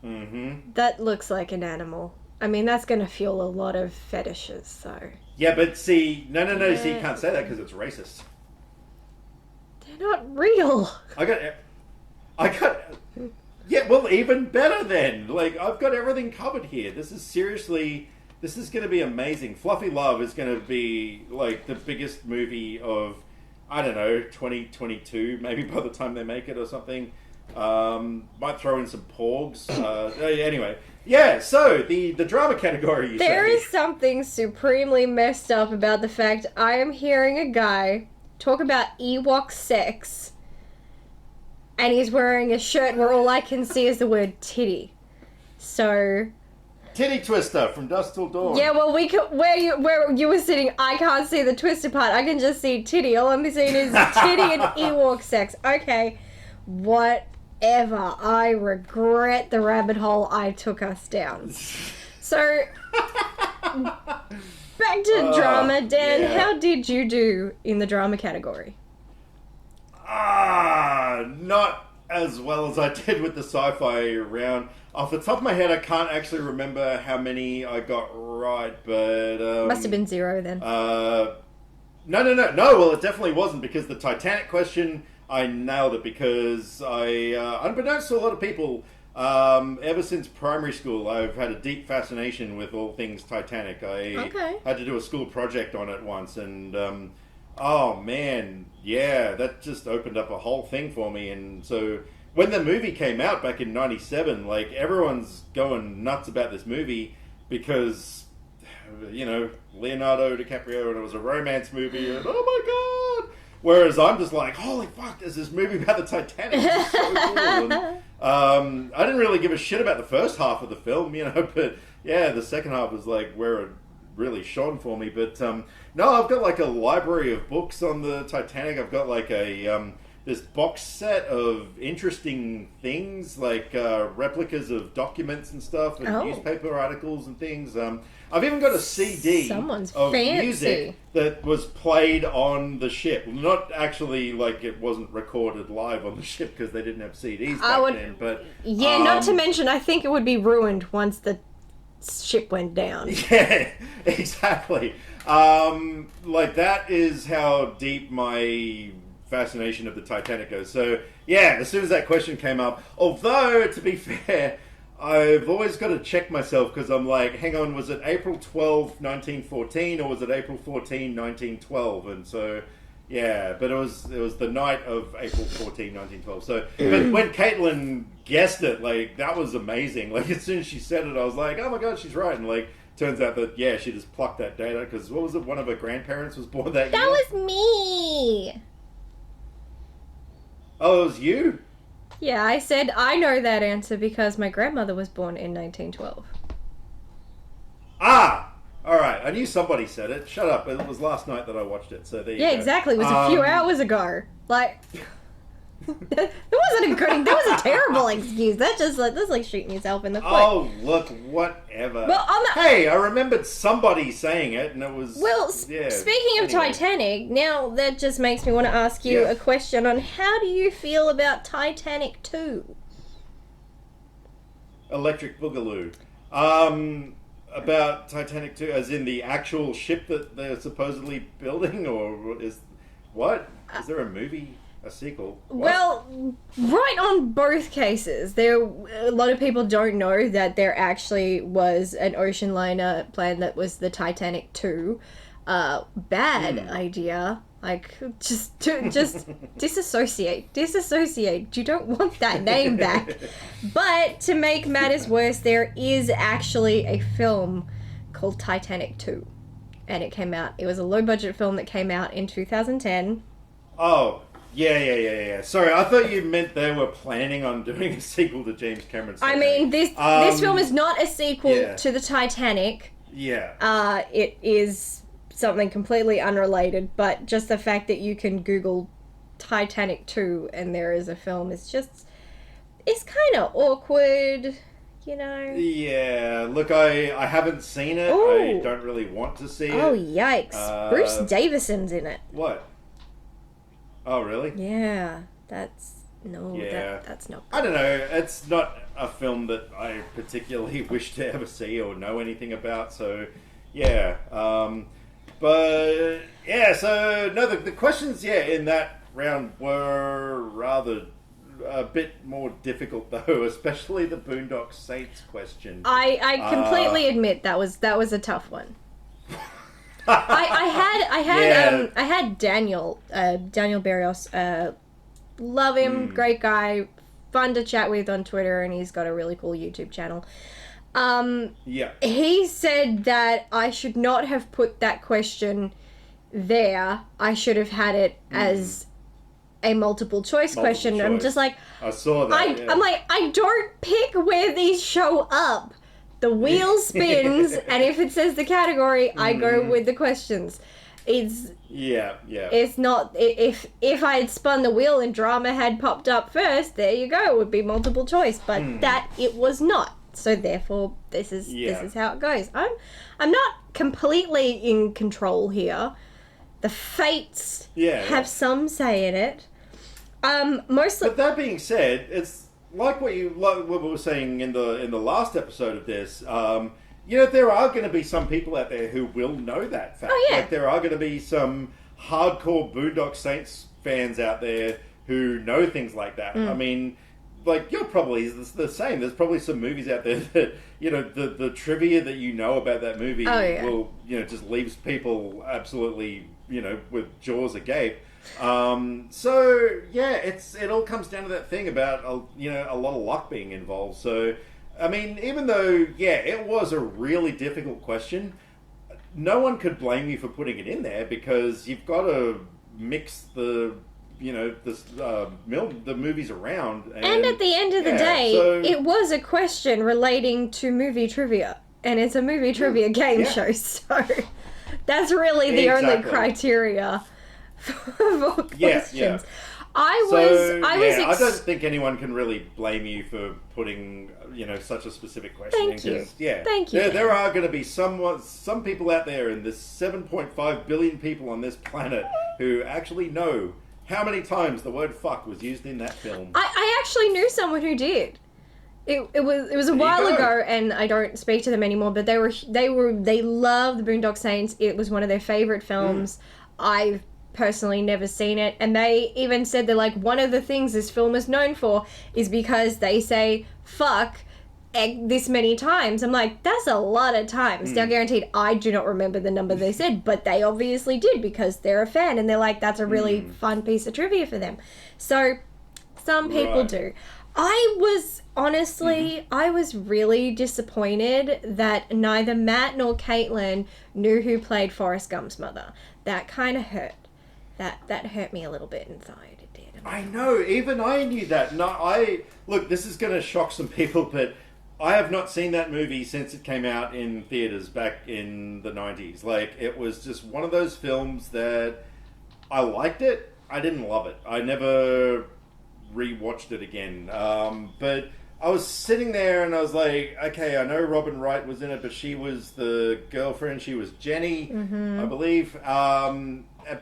Mm-hmm. That looks like an animal. I mean, that's going to fuel a lot of fetishes, so... Yeah, but see... No, see, you can't say that because it's racist. They're not real. I got... Yeah, well, even better then. Like, I've got everything covered here. This is going to be amazing. Fluffy Love is going to be, like, the biggest movie of... I don't know, 2022, maybe by the time they make it or something. Might throw in some porgs. Anyway, yeah, so the drama category, There is something supremely messed up about the fact I am hearing a guy talk about Ewok sex, and he's wearing a shirt where all I can see is the word titty. So... Titty Twister from Dusk Till Dawn. Yeah, well, where you were sitting, I can't see the twister part. I can just see titty. All I'm seeing is titty and Ewok sex. Okay, whatever. I regret the rabbit hole I took us down. So, Back to drama. Dan, yeah. how did you do in the drama category? Not as well as I did with the sci-fi round. Off the top of my head, I can't actually remember how many I got right, but... Must have been 0 then. No, well, it definitely wasn't, because the Titanic question, I nailed it, because unbeknownst to a lot of people, ever since primary school, I've had a deep fascination with all things Titanic. I had to do a school project on it once, and oh man, yeah, that just opened up a whole thing for me. And so when the movie came out back in '97, like, everyone's going nuts about this movie because, you know, Leonardo DiCaprio, and it was a romance movie, and oh my god. Whereas I'm just like, holy fuck, there's this movie about the Titanic. It's so cool. And, I didn't really give a shit about the first half of the film, you know, but yeah, the second half was like where it really shone for me. But no, I've got like a library of books on the Titanic. I've got like a this box set of interesting things, like replicas of documents and stuff, and newspaper articles and things. I've even got a CD of music that was played on the ship. Not actually, like, it wasn't recorded live on the ship because they didn't have CDs back then. But yeah, not to mention, I think it would be ruined once the ship went down. Yeah, exactly. Like, that is how deep my fascination of the Titanic goes. So, yeah, as soon as that question came up, although, to be fair, I've always got to check myself, because I'm like, hang on, was it April 12, 1914, or was it April 14, 1912? And so, yeah, but it was the night of April 14, 1912. So, but when Catelyn guessed it, like, that was amazing. Like, as soon as she said it, I was like, oh my god, she's right. And like, turns out that, yeah, she just plucked that date out, because what was it, one of her grandparents was born that year? That was me! Oh, it was you? Yeah, I said I know that answer because my grandmother was born in 1912. Ah! Alright, I knew somebody said it. Shut up, it was last night that I watched it, so there you go. Yeah, exactly. It was a few hours ago. Like, that was a terrible excuse. That's like shooting yourself in the foot. Oh, look, whatever. Well, hey, I remembered somebody saying it, and it was... Well, speaking of Titanic, now that just makes me want to ask you a question on how do you feel about Titanic 2? Electric Boogaloo. About Titanic 2, as in the actual ship that they're supposedly building, or is... What? Is there a movie... A sequel? What? Well, right on both cases. A lot of people don't know that there actually was an ocean liner plan that was the Titanic 2. Bad idea. Like, just disassociate. Disassociate. You don't want that name back. But to make matters worse, there is actually a film called Titanic 2. And it was a low-budget film that came out in 2010. Oh, yeah. Sorry, I thought you meant they were planning on doing a sequel to James Cameron's Titanic. I mean, this film is not a sequel to the Titanic. Yeah. It is something completely unrelated, but just the fact that you can Google Titanic 2 and there is a film is just... It's kind of awkward, you know? Yeah, look, I haven't seen it. Ooh. I don't really want to see it. Oh, yikes. Bruce Davison's in it. What? Oh, really? Yeah, that's not good. I don't know, it's not a film that I particularly wish to ever see or know anything about, so yeah. But yeah, so no, the questions, in that round were rather a bit more difficult though, especially the Boondock Saints question. I completely admit that was a tough one. I had Daniel Barrios, love him, great guy, fun to chat with on Twitter, and he's got a really cool YouTube channel. He said that I should not have put that question there. I should have had it as a multiple choice question. I'm just like, I saw that. I'm like, I don't pick where these show up. The wheel spins, and if it says the category, I go with the questions. It's not, if I had spun the wheel and drama had popped up first, there you go, it would be multiple choice, but that it was not. so therefore this is how it goes. I'm not completely in control here. The fates have some say in it. Mostly. But that being said, it's like what we were saying in the last episode of this. There are going to be some people out there who will know that fact. Oh, yeah. Like, there are going to be some hardcore Boondock Saints fans out there who know things like that. I mean, like, you're probably the same. There's probably some movies out there that, the trivia that you know about that movie will, just leaves people absolutely, with jaws agape. So, yeah, it all comes down to that thing about, a lot of luck being involved. So, I mean, even though, it was a really difficult question, no one could blame you for putting it in there because you've got to mix the movies around. And at the end of the day, it was a question relating to movie trivia. And it's a movie trivia game show, so that's really the only criteria for questions. Yeah. I don't think anyone can really blame you for putting, such a specific question. Thank you. Thank you. There are going to be some people out there in this 7.5 billion people on this planet who actually know how many times the word fuck was used in that film. I actually knew someone who did. It was a while ago, and I don't speak to them anymore. But they love the Boondock Saints. It was one of their favorite films. I've personally never seen it, and they even said that, like, one of the things this film is known for is because they say fuck this many times. I'm like, that's a lot of times. Now, guaranteed, I do not remember the number they said, but they obviously did because they're a fan, and they're like, that's a really fun piece of trivia for them. So, some people do. I was, honestly, I was really disappointed that neither Matt nor Catelyn knew who played Forrest Gump's mother. That kind of hurt. That hurt me a little bit inside. It did. I know, even I knew that. Look, this is going to shock some people, but I have not seen that movie since it came out in theaters back in the 90s. Like, it was just one of those films that I liked it. I didn't love it. I never rewatched it again. But I was sitting there and I was like, okay, I know Robin Wright was in it, but she was the girlfriend. She was Jenny, I believe.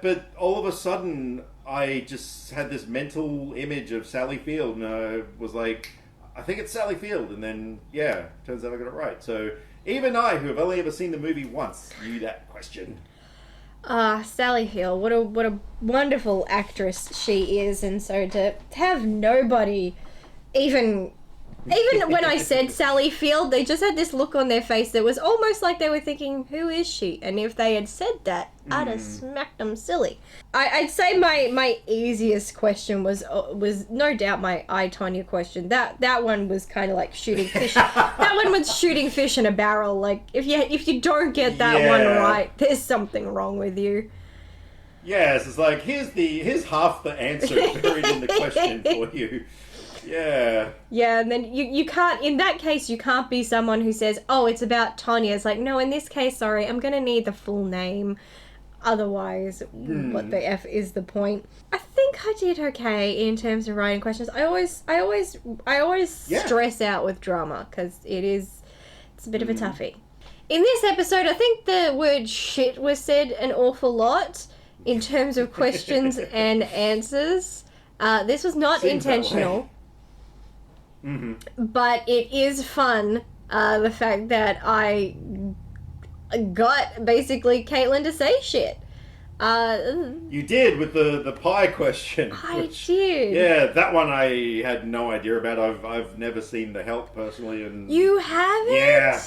But all of a sudden, I just had this mental image of Sally Field, and I was like, I think it's Sally Field. And then, turns out I got it right. So even I, who have only ever seen the movie once, knew that question. Sally Field, what a wonderful actress she is, and so to have nobody even when I said Sally Field, they just had this look on their face that was almost like they were thinking, who is she? And if they had said that, I'd have smacked them silly. I'd say my easiest question was no doubt my I, Tonya question. That one was kind of like shooting fish. That one was shooting fish in a barrel. Like, if you don't get that one right, there's something wrong with you. Yes, it's like, here's half the answer buried in the question for you. Yeah. Yeah, and then you can't, in that case, you can't be someone who says, oh, it's about Tonya. It's like, no, in this case, sorry, I'm going to need the full name. Otherwise, what the F is the point? I think I did okay in terms of writing questions. I always stress out with drama because it's a bit of a toughie. In this episode, I think the word shit was said an awful lot in terms of questions and answers. This was not intentional. But it is fun, the fact that I got basically Catelyn to say shit. You did with the pie question. I did. Yeah, that one I had no idea about. I've never seen The Help personally, and you haven't? Yeah.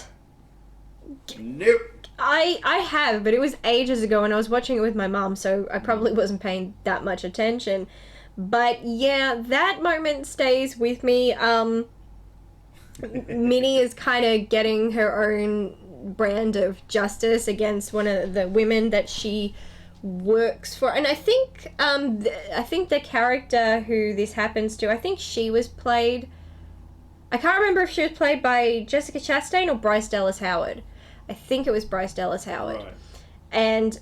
Nope. I have, but it was ages ago, and I was watching it with my mum, so I probably wasn't paying that much attention. But yeah, that moment stays with me. Minnie is kind of getting her own brand of justice against one of the women that she works for, and I think the character who this happens to, I think she was played. I can't remember if she was played by Jessica Chastain or Bryce Dallas Howard. I think it was Bryce Dallas Howard, right. And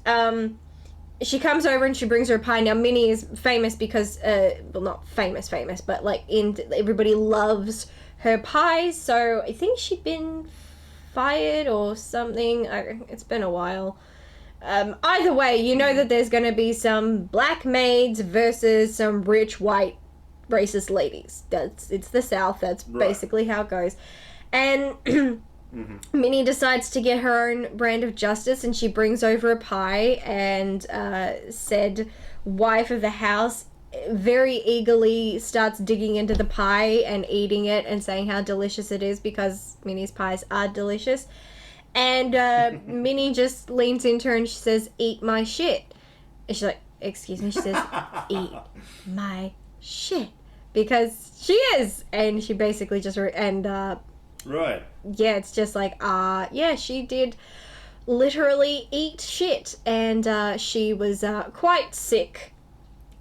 she comes over and she brings her a pie. Now, Minnie is famous because, well, not famous, but like everybody loves her pies. So I think she'd been fired or something. It's been a while. Either way, you know that there's going to be some black maids versus some rich white racist ladies. It's the South. That's basically how it goes. And Minnie decides to get her own brand of justice, and she brings over a pie, and said wife of the house very eagerly starts digging into the pie and eating it and saying how delicious it is because Minnie's pies are delicious. And Minnie just leans into her and she says, "Eat my shit." And she's like, "Excuse me?" She says, "Eat my shit." Because she is. And she basically just... Right. Yeah, it's just like, yeah, she did literally eat shit. And she was quite sick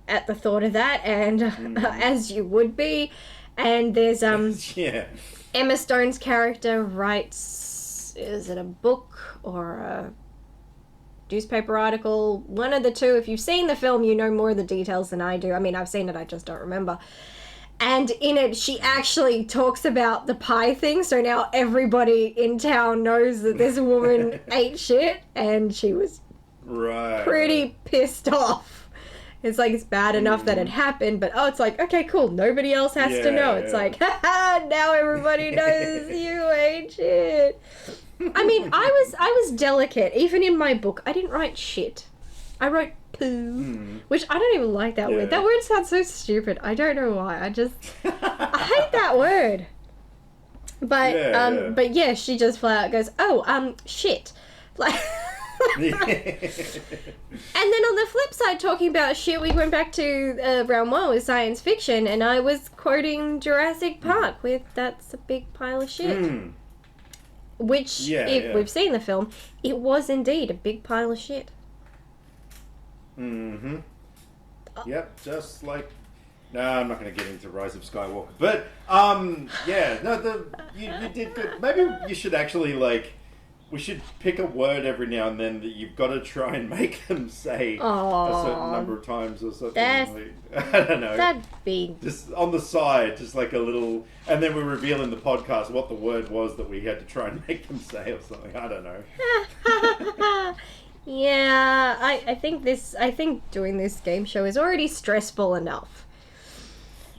at the thought of that. And as you would be. And there's... yeah. Emma Stone's character writes... Is it a book or a newspaper article? One of the two. If you've seen the film, you know more of the details than I do. I mean, I've seen it, I just don't remember. And in it, she actually talks about the pie thing, so now everybody in town knows that this woman ate shit, and she was pretty pissed off. It's like, it's bad enough that it happened, but it's like, okay, cool, nobody else has to know. It's like, haha, now everybody knows you ate shit. I mean, I was delicate. Even in my book, I didn't write shit. I wrote poo, which I don't even like that word. That word sounds so stupid. I don't know why. I hate that word. But but yeah, she just flat out goes, shit. Like... And then on the flip side, talking about shit, we went back to round one with science fiction, and I was quoting Jurassic Park with "That's a big pile of shit," which, if we've seen the film, it was indeed a big pile of shit. Yep, just like... No, I'm not going to get into Rise of Skywalker, but you did good. Maybe you should actually we should pick a word every now and then that you've got to try and make them say a certain number of times or something. I don't know. That'd be... Just on the side, just like a little... And then we reveal in the podcast what the word was that we had to try and make them say or something. I don't know. Yeah, I think doing this game show is already stressful enough.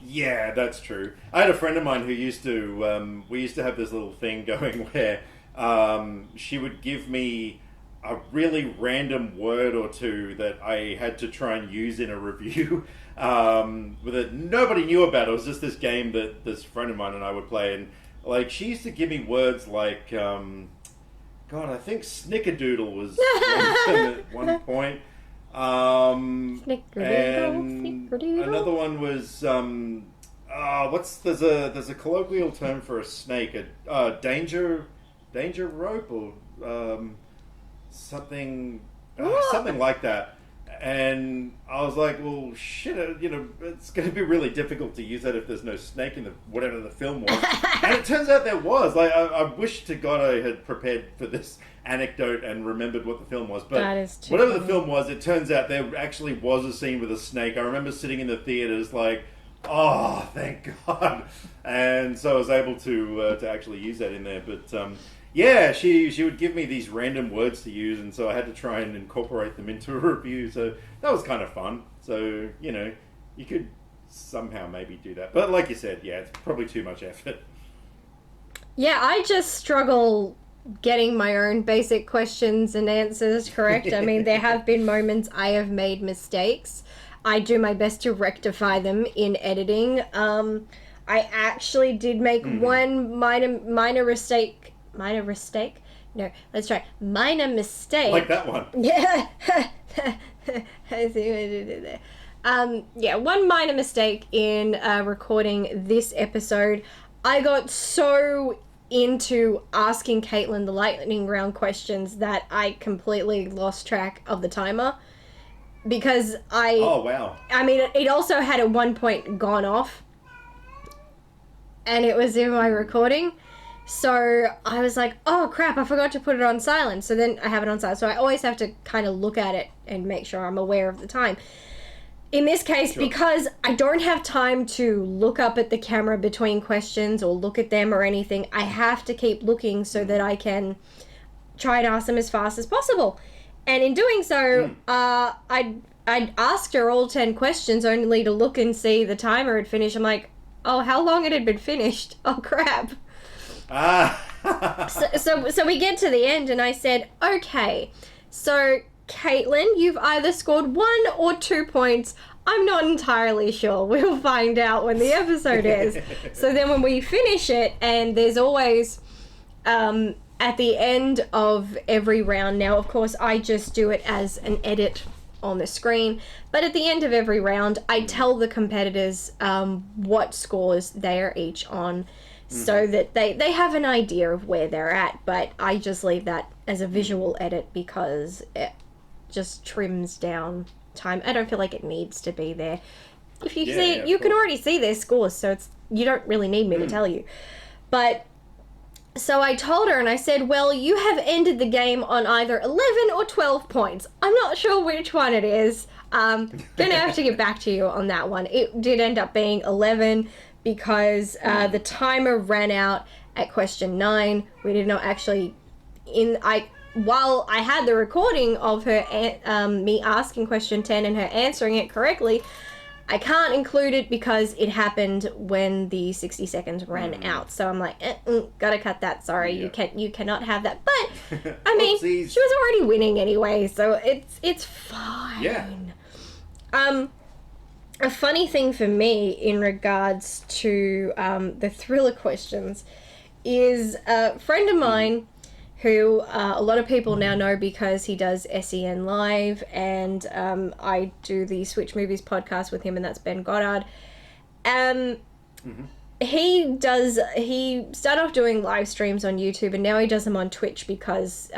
Yeah, that's true. I had a friend of mine who used to... we used to have this little thing going where... she would give me a really random word or two that I had to try and use in a review that nobody knew about. It was just this game that this friend of mine and I would play, and she used to give me words like I think snickerdoodle was at one point. Snickerdoodle. Another one was there's a colloquial term for a snake, a danger rope or something like that. And I was like, well, shit, it's going to be really difficult to use that if there's no snake in whatever the film was. And it turns out there was. I wish to God I had prepared for this anecdote and remembered what the film was. But whatever the film was, it turns out there actually was a scene with a snake. I remember sitting in the theaters oh, thank God. And so I was able to actually use that in there. But she would give me these random words to use, and so I had to try and incorporate them into a review. So that was kind of fun. So, you could somehow maybe do that. But like you said, it's probably too much effort. Yeah, I just struggle getting my own basic questions and answers correct. I mean, there have been moments I have made mistakes. I do my best to rectify them in editing. I actually did make one minor mistake. No, let's try. Minor mistake. Like that one. Yeah. I see what I did there. One minor mistake in recording this episode. I got so into asking Catelyn the lightning round questions that I completely lost track of the timer. Because Oh, wow. I mean, it also had at one point gone off. And it was in my recording. So I was like, oh crap, I forgot to put it on silent. So then I have it on silent. So I always have to kind of look at it and make sure I'm aware of the time. in this case, because I don't have time to look up at the camera between questions or look at them or anything, I have to keep looking so that I can try and ask them as fast as possible. And in doing so, I asked her all 10 questions only to look and see the timer had finished. I'm like, oh, how long it had been finished? Oh, crap. So we get to the end and I said, okay, so Catelyn, you've either scored 1 or 2 points. I'm not entirely sure. We'll find out when the episode is. So then when we finish it, and there's always, at the end of every round, now of course I just do it as an edit on the screen, but at the end of every round I tell the competitors what scores they are each on, so that they have an idea of where they're at, but I just leave that as a visual edit because it just trims down time. I don't feel like it needs to be there. If you see it, you can already see their scores, so you don't really need me to tell you. But so I told her and I said, well, you have ended the game on either 11 or 12 points. I'm not sure which one it is. Gonna have to get back to you on that one. It did end up being 11 because the timer ran out at question 9. We did not actually while I had the recording of her me asking question 10 and her answering it correctly, I can't include it because it happened when the 60 seconds ran out. So I'm like, gotta cut that. Sorry, you cannot have that. But I mean, she was already winning anyway, so it's fine. Yeah. A funny thing for me in regards to the thriller questions is a friend of mine who a lot of people now know because he does SEN Live, and I do the Switch Movies podcast with him, and that's Ben Goddard. He started off doing live streams on YouTube, and now he does them on Twitch because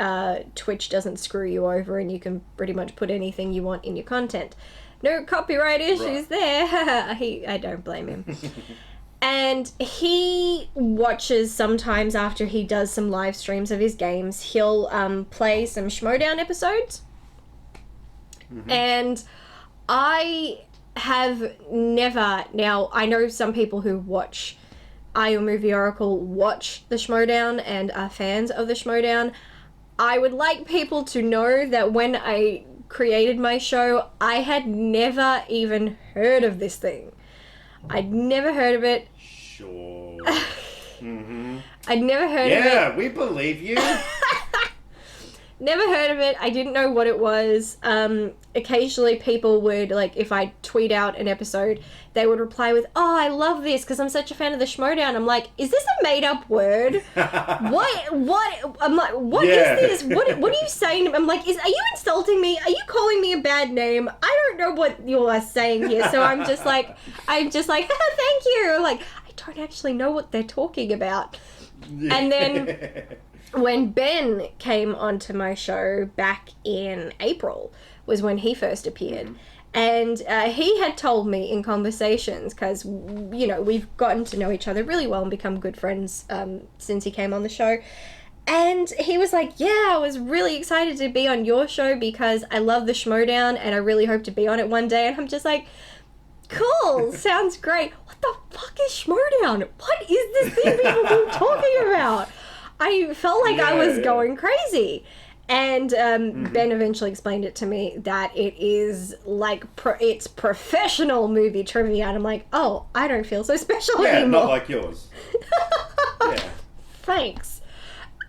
Twitch doesn't screw you over and you can pretty much put anything you want in your content. No copyright issues there. I don't blame him. And he watches sometimes after he does some live streams of his games, he'll play some Schmodown episodes. And I have never, now I know some people who watch Your Movie Oracle watch the Schmodown and are fans of the Schmodown. I would like people to know that when I created my show, I had never even heard of this thing. I'd never heard of it. Sure. I'd never heard of it. Yeah, we believe you. Never heard of it. I didn't know what it was. Occasionally people would, like, if I tweet out an episode, they would reply with, oh, I love this because I'm such a fan of the Schmodown. I'm like, is this a made-up word? What? I'm like, what is this? What are you saying? I'm like, are you insulting me? Are you calling me a bad name? I don't know what you are saying here. So I'm just like, thank you. Like, I don't actually know what they're talking about. And then when Ben came onto my show back in April was when he first appeared. And he had told me in conversations, because, you know, we've gotten to know each other really well and become good friends since he came on the show. And he was like, yeah, I was really excited to be on your show because I love the Schmodown and I really hope to be on it one day. And I'm just like, cool, sounds great. What the fuck is Schmodown? What is this thing people keep talking about? I felt like I was going crazy. And Ben eventually explained it to me that it is like, it's professional movie trivia. And I'm like, oh, I don't feel so special anymore. Not like yours. Thanks.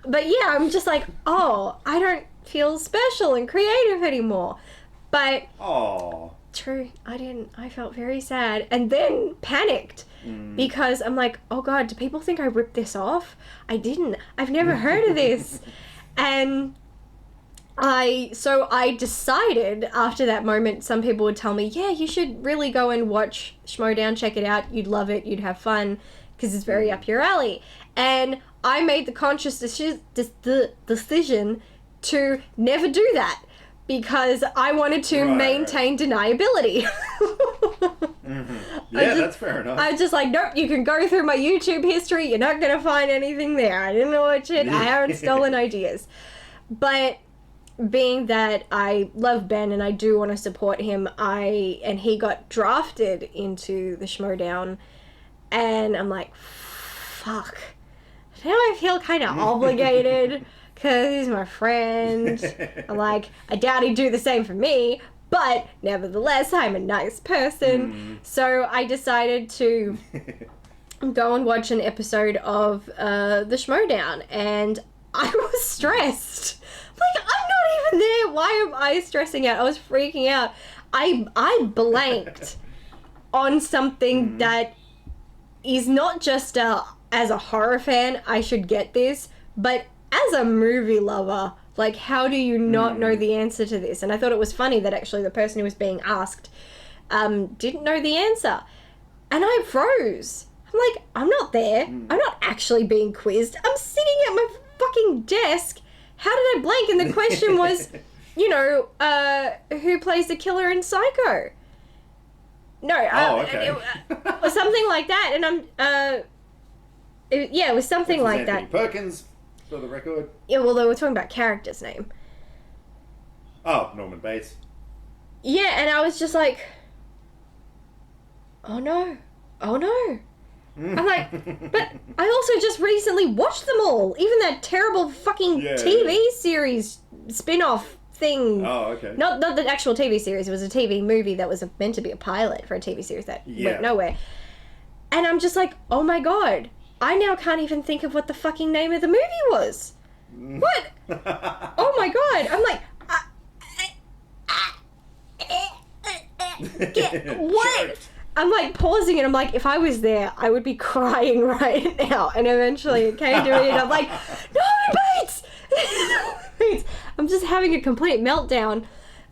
But yeah, I'm just like, oh, I don't feel special and creative anymore. But... Aww. True, I felt very sad and then panicked because I'm like, oh god, do people think I ripped this off? I didn't. I've never heard of this. And I decided after that moment, some people would tell me, yeah, you should really go and watch Schmodown, check it out, you'd love it, you'd have fun because it's very up your alley. And I made the conscious decision to never do that. Because I wanted to maintain deniability. Yeah, that's fair enough. I was just like, nope, you can go through my YouTube history. You're not going to find anything there. I didn't watch it. I haven't stolen ideas. But being that I love Ben and I do want to support him, and he got drafted into the Schmodown, and I'm like, fuck. Now I feel kind of obligated because he's my friend. I'm like, I doubt he'd do the same for me, but nevertheless, I'm a nice person. So I decided to go and watch an episode of the Schmodown, and I was stressed. Like, I'm not even there. Why am I stressing out? I was freaking out. I blanked on something that is not just as a horror fan, I should get this, but as a movie lover, like, how do you not know the answer to this? And I thought it was funny that actually the person who was being asked didn't know the answer. And I froze. I'm like, I'm not there. I'm not actually being quizzed. I'm sitting at my fucking desk. How did I blank? And the question was, you know, who plays the killer in Psycho? No, okay. It was something like that. And it was something like Anthony that. Perkins, for the record. Yeah, well, they were talking about character's name. Oh, Norman Bates. Yeah, and I was just like, oh no. I'm like, but I also just recently watched them all. Even that terrible fucking TV series spin-off thing. Oh, okay. Not the actual TV series. It was a TV movie that was meant to be a pilot for a TV series that went nowhere. And I'm just like, oh my god. I now can't even think of what the fucking name of the movie was. What? Oh my god. I'm like, what? I'm like pausing and I'm like, if I was there, I would be crying right now. And eventually it came to me and I'm like, Norman Bates! I'm just having a complete meltdown.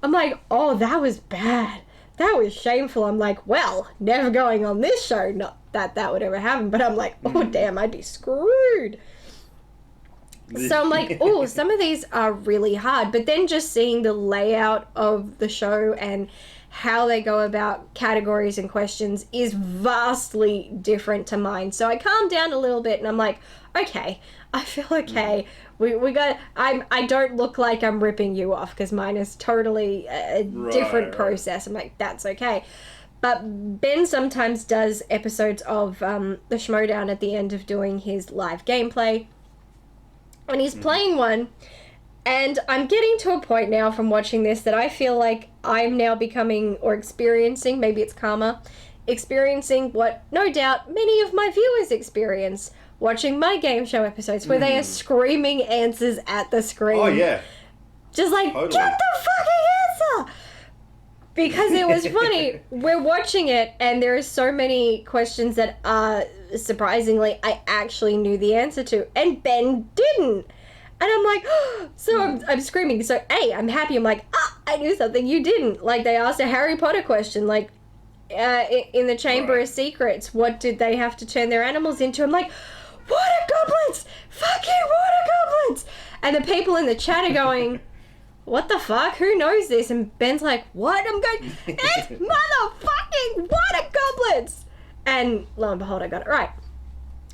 I'm like, oh, that was bad. That was shameful. I'm like, well, never going on this show. Not that would ever happen. But I'm like, oh, damn, I'd be screwed. So I'm like, oh, some of these are really hard. But then just seeing the layout of the show and how they go about categories and questions is vastly different to mine. So I calmed down a little bit and I'm like, okay, I feel okay. We got, I don't look like I'm ripping you off because mine is totally a different process. I'm like, that's okay. But Ben sometimes does episodes of the Schmodown at the end of doing his live gameplay. And he's playing one. And I'm getting to a point now from watching this that I feel like I'm now becoming or experiencing, maybe it's karma, experiencing what no doubt many of my viewers experience watching my game show episodes where they are screaming answers at the screen. Oh, yeah. Just like, totally. Get the fucking answer! Because it was funny. We're watching it and there are so many questions that surprisingly I actually knew the answer to and Ben didn't. And I'm like, oh, so I'm screaming. So, A, I'm happy. I'm like, I knew something you didn't. Like, they asked a Harry Potter question, like, in the Chamber of Secrets, what did they have to turn their animals into? I'm like, water goblins! Fucking water goblins! And the people in the chat are going, what the fuck? Who knows this? And Ben's like, what? I'm going, it's motherfucking water goblins! And lo and behold, I got it right.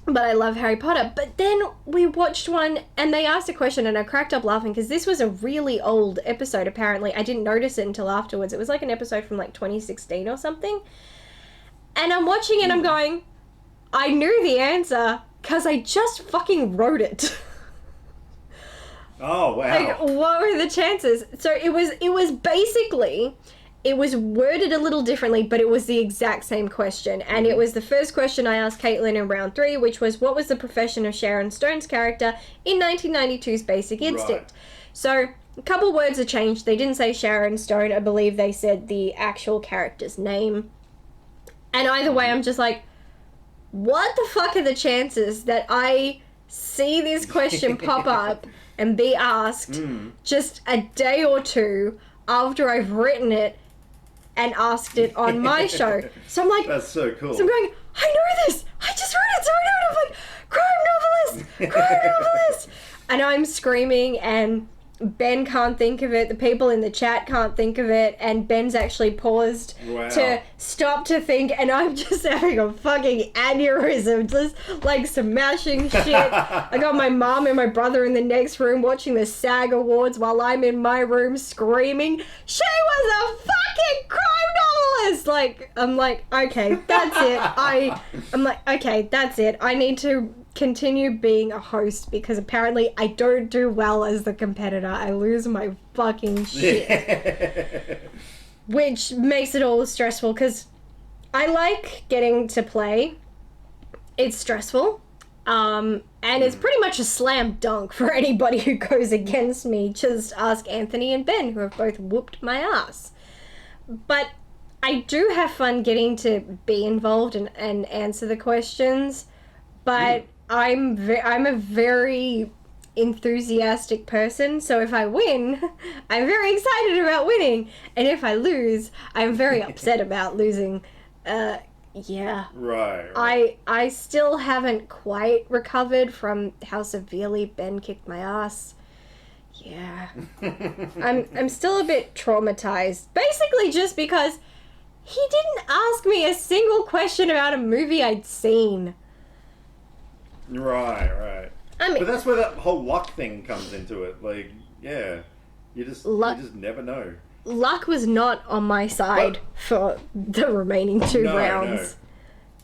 But I love Harry Potter. But then we watched one and they asked a question and I cracked up laughing because this was a really old episode apparently. I didn't notice it until afterwards. It was like an episode from like 2016 or something. And I'm watching it and I'm going, I knew the answer because I just fucking wrote it. Oh, wow. Like, what were the chances? So it was basically... It was worded a little differently, but it was the exact same question. And it was the first question I asked Catelyn in round 3, which was, what was the profession of Sharon Stone's character in 1992's Basic Instinct? So, a couple words are changed. They didn't say Sharon Stone. I believe they said the actual character's name. And either way, I'm just like, what the fuck are the chances that I see this question pop up and be asked just a day or two after I've written it and asked it on my show. So I'm like, that's so cool. So I'm going, I know this. I just wrote it. So I know it. I'm like, crime novelist. And I'm screaming and Ben can't think of it, the people in the chat can't think of it, and Ben's actually paused to stop to think, and I'm just having a fucking aneurysm, just like smashing shit. I got my mom and my brother in the next room watching the SAG Awards while I'm in my room screaming, she was a fucking crime novelist! Like, I'm like, okay, that's it. I'm like, okay, that's it. I need to continue being a host because apparently I don't do well as the competitor. I lose my fucking shit. Which makes it all stressful because I like getting to play. It's stressful. And it's pretty much a slam dunk for anybody who goes against me. Just ask Anthony and Ben, who have both whooped my ass. But I do have fun getting to be involved and answer the questions. But I'm a very enthusiastic person, so if I win, I'm very excited about winning, and if I lose, I'm very upset about losing. Yeah. Right. I still haven't quite recovered from how severely Ben kicked my ass. Yeah. I'm still a bit traumatized, basically just because he didn't ask me a single question about a movie I'd seen. Right. I mean, but that's where that whole luck thing comes into it. Like, yeah, you just never know. Luck was not on my side for the remaining two rounds.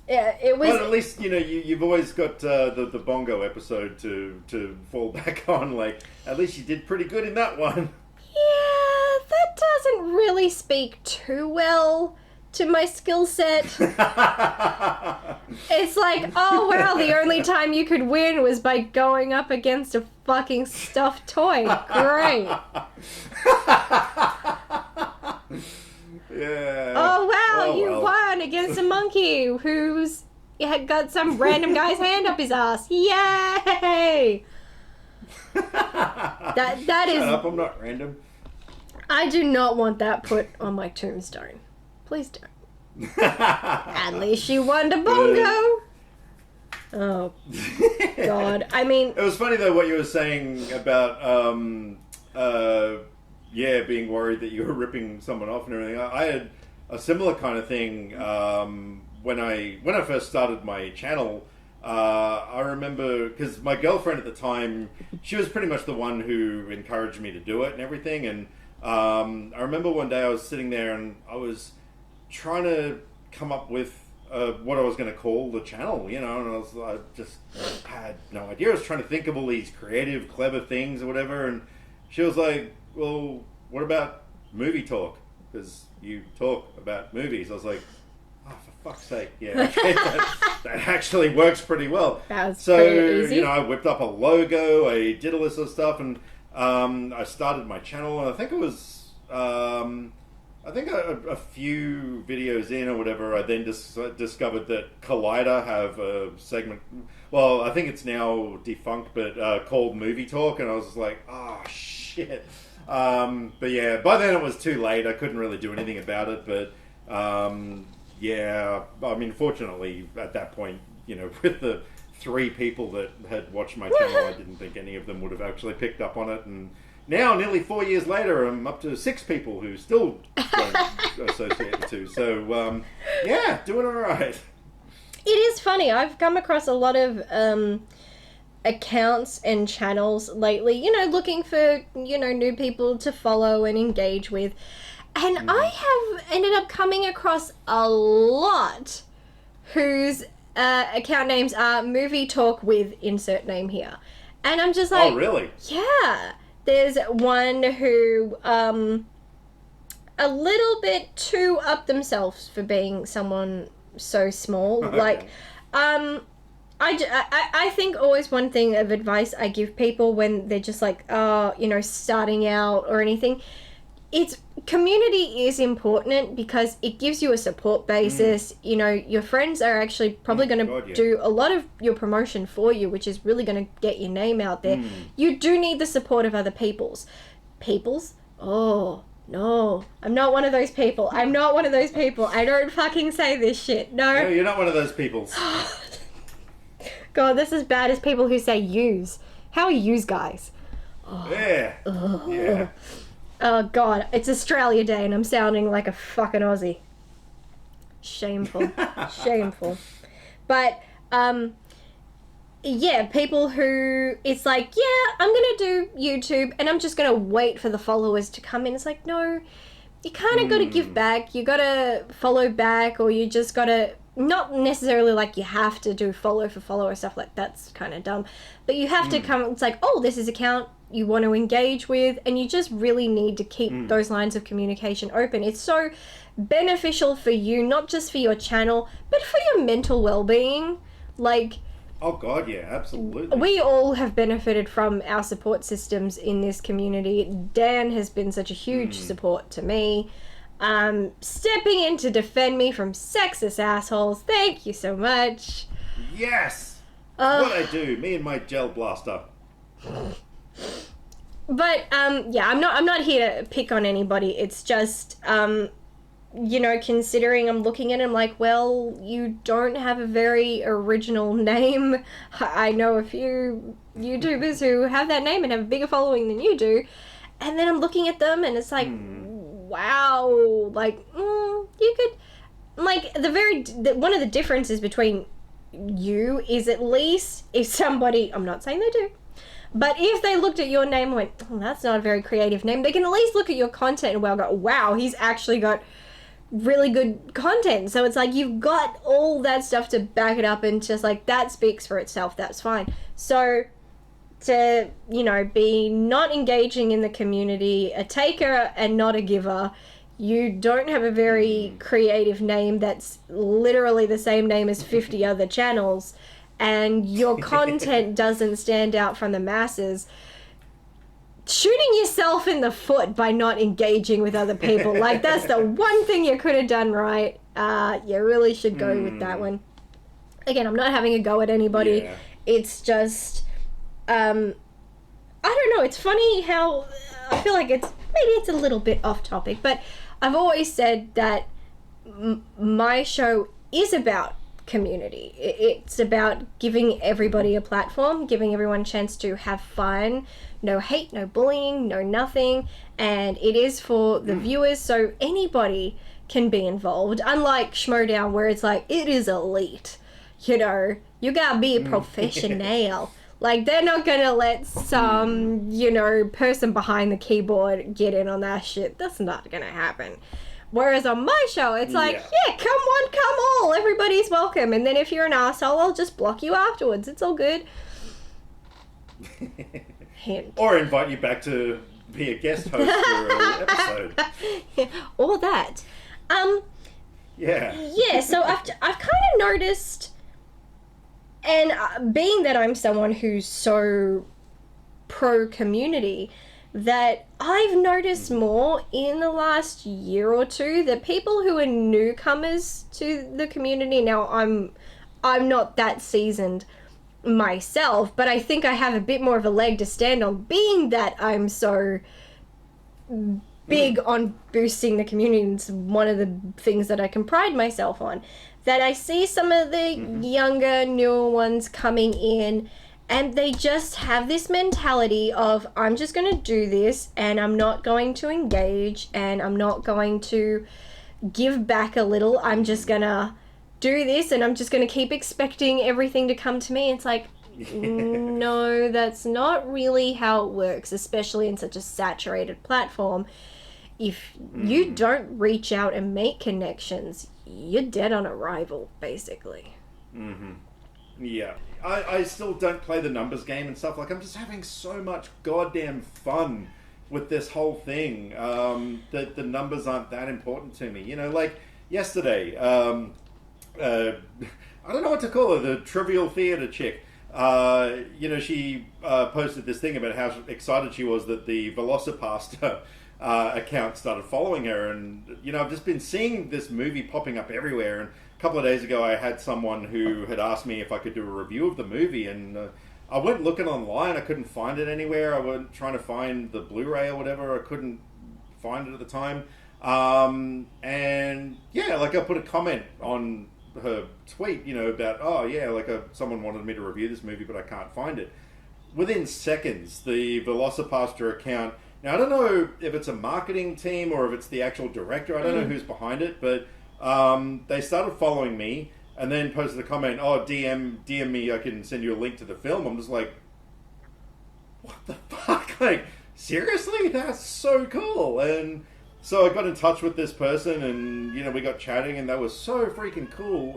No. Yeah, it was. But at least you've always got the bongo episode to fall back on. Like, at least you did pretty good in that one. Yeah, that doesn't really speak too well to my skill set. It's like, oh wow, the only time you could win was by going up against a fucking stuffed toy. Great. Yeah. Oh wow, you won against a monkey who's got some random guy's hand up his ass. Yay! That is. Shut up, I'm not random. I do not want that put on my tombstone. Please don't. At least you won the bongo. Oh, God. I mean... It was funny, though, what you were saying about, being worried that you were ripping someone off and everything. I had a similar kind of thing when I first started my channel. I remember, because my girlfriend at the time, she was pretty much the one who encouraged me to do it and everything. And I remember one day I was sitting there and I was trying to come up with what I was going to call the channel, and I just had no idea. I was trying to think of all these creative, clever things or whatever, and she was like, well, what about movie talk? Because you talk about movies. I was like, oh, for fuck's sake, yeah, okay, that actually works pretty well. So, pretty easy. I whipped up a logo, I did all this sort of stuff, and I started my channel, and I think it was... a few videos in or whatever, I then discovered that Collider have a segment, well, I think it's now defunct, but called Movie Talk, and I was just like, oh, shit. But yeah, by then it was too late. I couldn't really do anything about it, but yeah, I mean, fortunately, at that point, with the 3 people that had watched my channel, I didn't think any of them would have actually picked up on it, and now, nearly 4 years later, I'm up to 6 people who still don't associate the two. So, yeah, doing all right. It is funny. I've come across a lot of accounts and channels lately, looking for, new people to follow and engage with. And I have ended up coming across a lot whose account names are Movie Talk with insert name here. And I'm just like... Oh, really? Yeah. There's one who, a little bit too up themselves for being someone so small. Like, I think always one thing of advice I give people when they're just like, starting out or anything, it's community is important because it gives you a support basis. Your friends are actually probably going to do a lot of your promotion for you, which is really going to get your name out there. You do need the support of other peoples. Oh, no. I'm not one of those people. I don't fucking say this shit. No, you're not one of those peoples. God, this is bad as people who say yous. How are yous guys? Yeah. Yeah. Oh God, it's Australia Day and I'm sounding like a fucking Aussie. Shameful. Shameful. But, yeah, people who, it's like, yeah, I'm gonna do YouTube and I'm just gonna wait for the followers to come in. It's like, no, you kind of gotta give back. You gotta follow back, or you just gotta, not necessarily like you have to do follow for follow or stuff like that's kind of dumb, but you have to come, it's like, oh, this is account you want to engage with, and you just really need to keep those lines of communication open. It's so beneficial for you, not just for your channel, but for your mental well-being. Like, oh God, yeah, absolutely. we all have benefited from our support systems in this community. Dan has been such a huge support to me. Stepping in to defend me from sexist assholes. Thank you so much. Yes! What I do, me and my gel blaster. But, yeah, I'm not here to pick on anybody. It's just, you know, considering I'm looking at him like, well, you don't have a very original name. I know a few YouTubers who have that name and have a bigger following than you do. And then I'm looking at them and it's like, wow, like, you could, like, one of the differences between you is at least if somebody, I'm not saying they do, but if they looked at your name and went, oh, that's not a very creative name, they can at least look at your content and go, wow, he's actually got really good content. So it's like, you've got all that stuff to back it up, and just like, that speaks for itself. That's fine. So to, you know, be not engaging in the community, a taker and not a giver, you don't have a very creative name that's literally the same name as 50 other channels, and your content doesn't stand out from the masses, shooting yourself in the foot by not engaging with other people. Like, that's the one thing you could have done right. You really should go with that one. Again, I'm not having a go at anybody. Yeah. It's just, I don't know. It's funny how I feel like maybe it's a little bit off topic, but I've always said that my show is about community. It's about giving everybody a platform, giving everyone a chance to have fun. No hate, no bullying, no nothing. And it is for the viewers, so anybody can be involved. Unlike Schmodown, where it's like, it is elite. You know, you gotta be a professional. Like, they're not gonna let some, you know, person behind the keyboard get in on that shit. That's not gonna happen. Whereas on my show, it's like, yeah, come one, come all. Everybody's welcome. And then if you're an asshole, I'll just block you afterwards. It's all good. Hint. Or invite you back to be a guest host for an episode. Or that. Yeah, so I've kind of noticed, and being that I'm someone who's so pro-community, that I've noticed more in the last year or two that people who are newcomers to the community, now I'm not that seasoned myself, but I think I have a bit more of a leg to stand on, being that I'm so big on boosting the community. It's one of the things that I can pride myself on, that I see some of the younger, newer ones coming in, and they just have this mentality of, I'm just going to do this, and I'm not going to engage, and I'm not going to give back a little. I'm just going to do this, and I'm just going to keep expecting everything to come to me. It's like, no, that's not really how it works, especially in such a saturated platform. If you don't reach out and make connections, you're dead on arrival, basically. Yeah. I still don't play the numbers game and stuff. Like, I'm just having so much goddamn fun with this whole thing that the numbers aren't that important to me. You know, like yesterday, I don't know what to call her, the trivial theatre chick. You know, she posted this thing about how excited she was that the Velocipasta account started following her. And, you know, I've just been seeing this movie popping up everywhere. And a couple of days ago, I had someone who had asked me if I could do a review of the movie, and I went looking online. I couldn't find it anywhere. I went trying to find the Blu-ray or whatever. I couldn't find it at the time. And yeah, like, I put a comment on her tweet, you know, about, oh yeah, like someone wanted me to review this movie, but I can't find it. within seconds, the Velocipaster account. Now, I don't know if it's a marketing team or if it's the actual director. I don't know who's behind it, but they started following me and then posted a comment, oh, DM me, I can send you a link to the film. I'm just like, what the fuck? Like, seriously? That's so cool. And so I got in touch with this person and, you know, we got chatting and that was so freaking cool.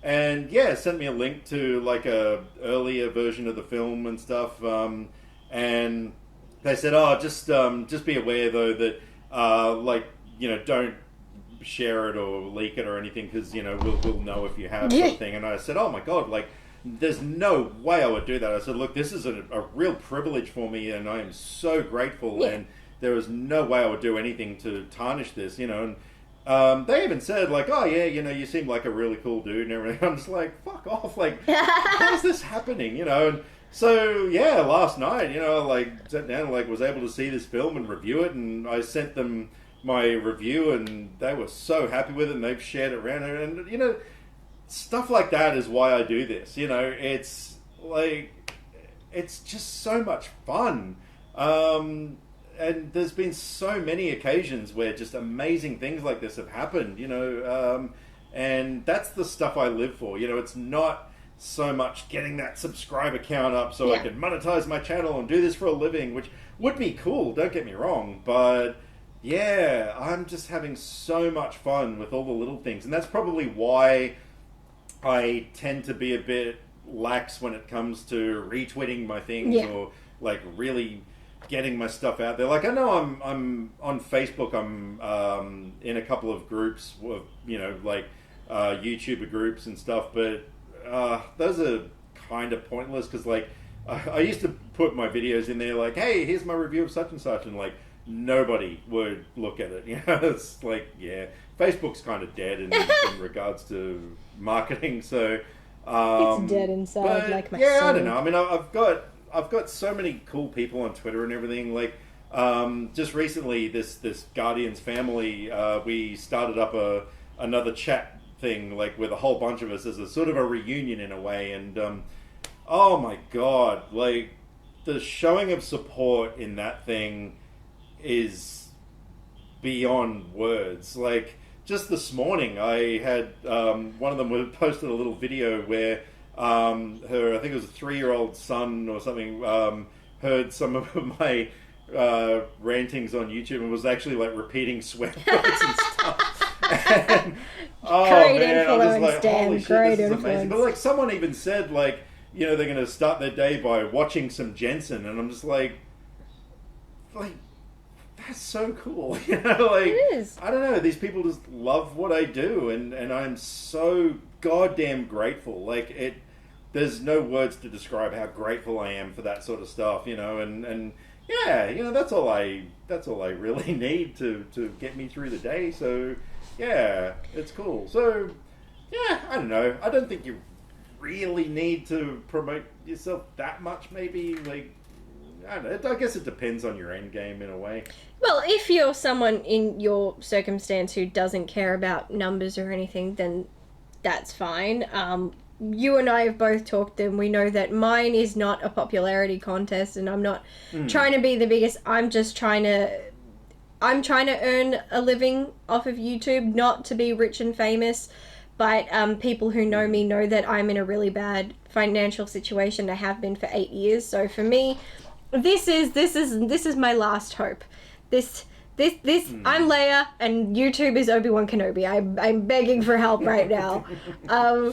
And yeah, sent me a link to like a earlier version of the film and stuff. And they said, oh, just be aware though that, like, you know, don't share it or leak it or anything because, you know, we'll know if you have something. And I said, oh my God, like, there's no way I would do that. I said, look, this is a real privilege for me and I am so grateful and there is no way I would do anything to tarnish this, you know. And they even said, like, oh yeah, you know, you seem like a really cool dude and everything. I'm just like, fuck off, like, how is this happening, you know? And so, yeah, last night, you know, like, sat down and, like, was able to see this film and review it, and I sent them my review, and they were so happy with it, and they've shared it around, and, you know, stuff like that is why I do this, you know, it's, like, it's just so much fun, and there's been so many occasions where just amazing things like this have happened, you know, and that's the stuff I live for, you know, it's not so much getting that subscriber count up so I can monetize my channel and do this for a living, which would be cool, don't get me wrong, but yeah, I'm just having so much fun with all the little things, and that's probably why I tend to be a bit lax when it comes to retweeting my things or like really getting my stuff out there. Like, I know I'm on Facebook, I'm in a couple of groups of, you know, like YouTuber groups and stuff, but those are kind of pointless because, like, I used to put my videos in there like, hey, here's my review of such and such, and like nobody would look at it, you know. It's like, yeah, Facebook's kind of dead in regards to marketing, so it's dead inside, like my soul. I don't know, I mean, I've got so many cool people on Twitter and everything, like just recently this Guardians family, we started up another chat thing, like, with a whole bunch of us as a sort of a reunion in a way, and oh my God, like, the showing of support in that thing is beyond words. Like, just this morning I had one of them posted a little video where her, I think it was a 3-year-old son or something, heard some of my rantings on YouTube and was actually like repeating swear words and stuff. And, great influence, Dan. Great influence. Amazing. But like, someone even said, like, you know, they're going to start their day by watching some Jensen, and I'm just like, that's so cool. You know, like, it is. I don't know, these people just love what I do, and I'm so goddamn grateful. Like, there's no words to describe how grateful I am for that sort of stuff, you know, and yeah, you know, that's all I really need to get me through the day. So yeah, it's cool. So yeah, I don't know. I don't think you really need to promote yourself that much, maybe. Like, I don't know. I guess it depends on your end game in a way. Well, if you're someone in your circumstance who doesn't care about numbers or anything, then that's fine. You and I have both talked, and we know that mine is not a popularity contest, and I'm not trying to be the biggest. I'm trying to earn a living off of YouTube, not to be rich and famous. But people who know me know that I'm in a really bad financial situation. I have been for 8 years. So for me, this is my last hope. This I'm Leia, and YouTube is Obi-Wan Kenobi. I'm begging for help right now. So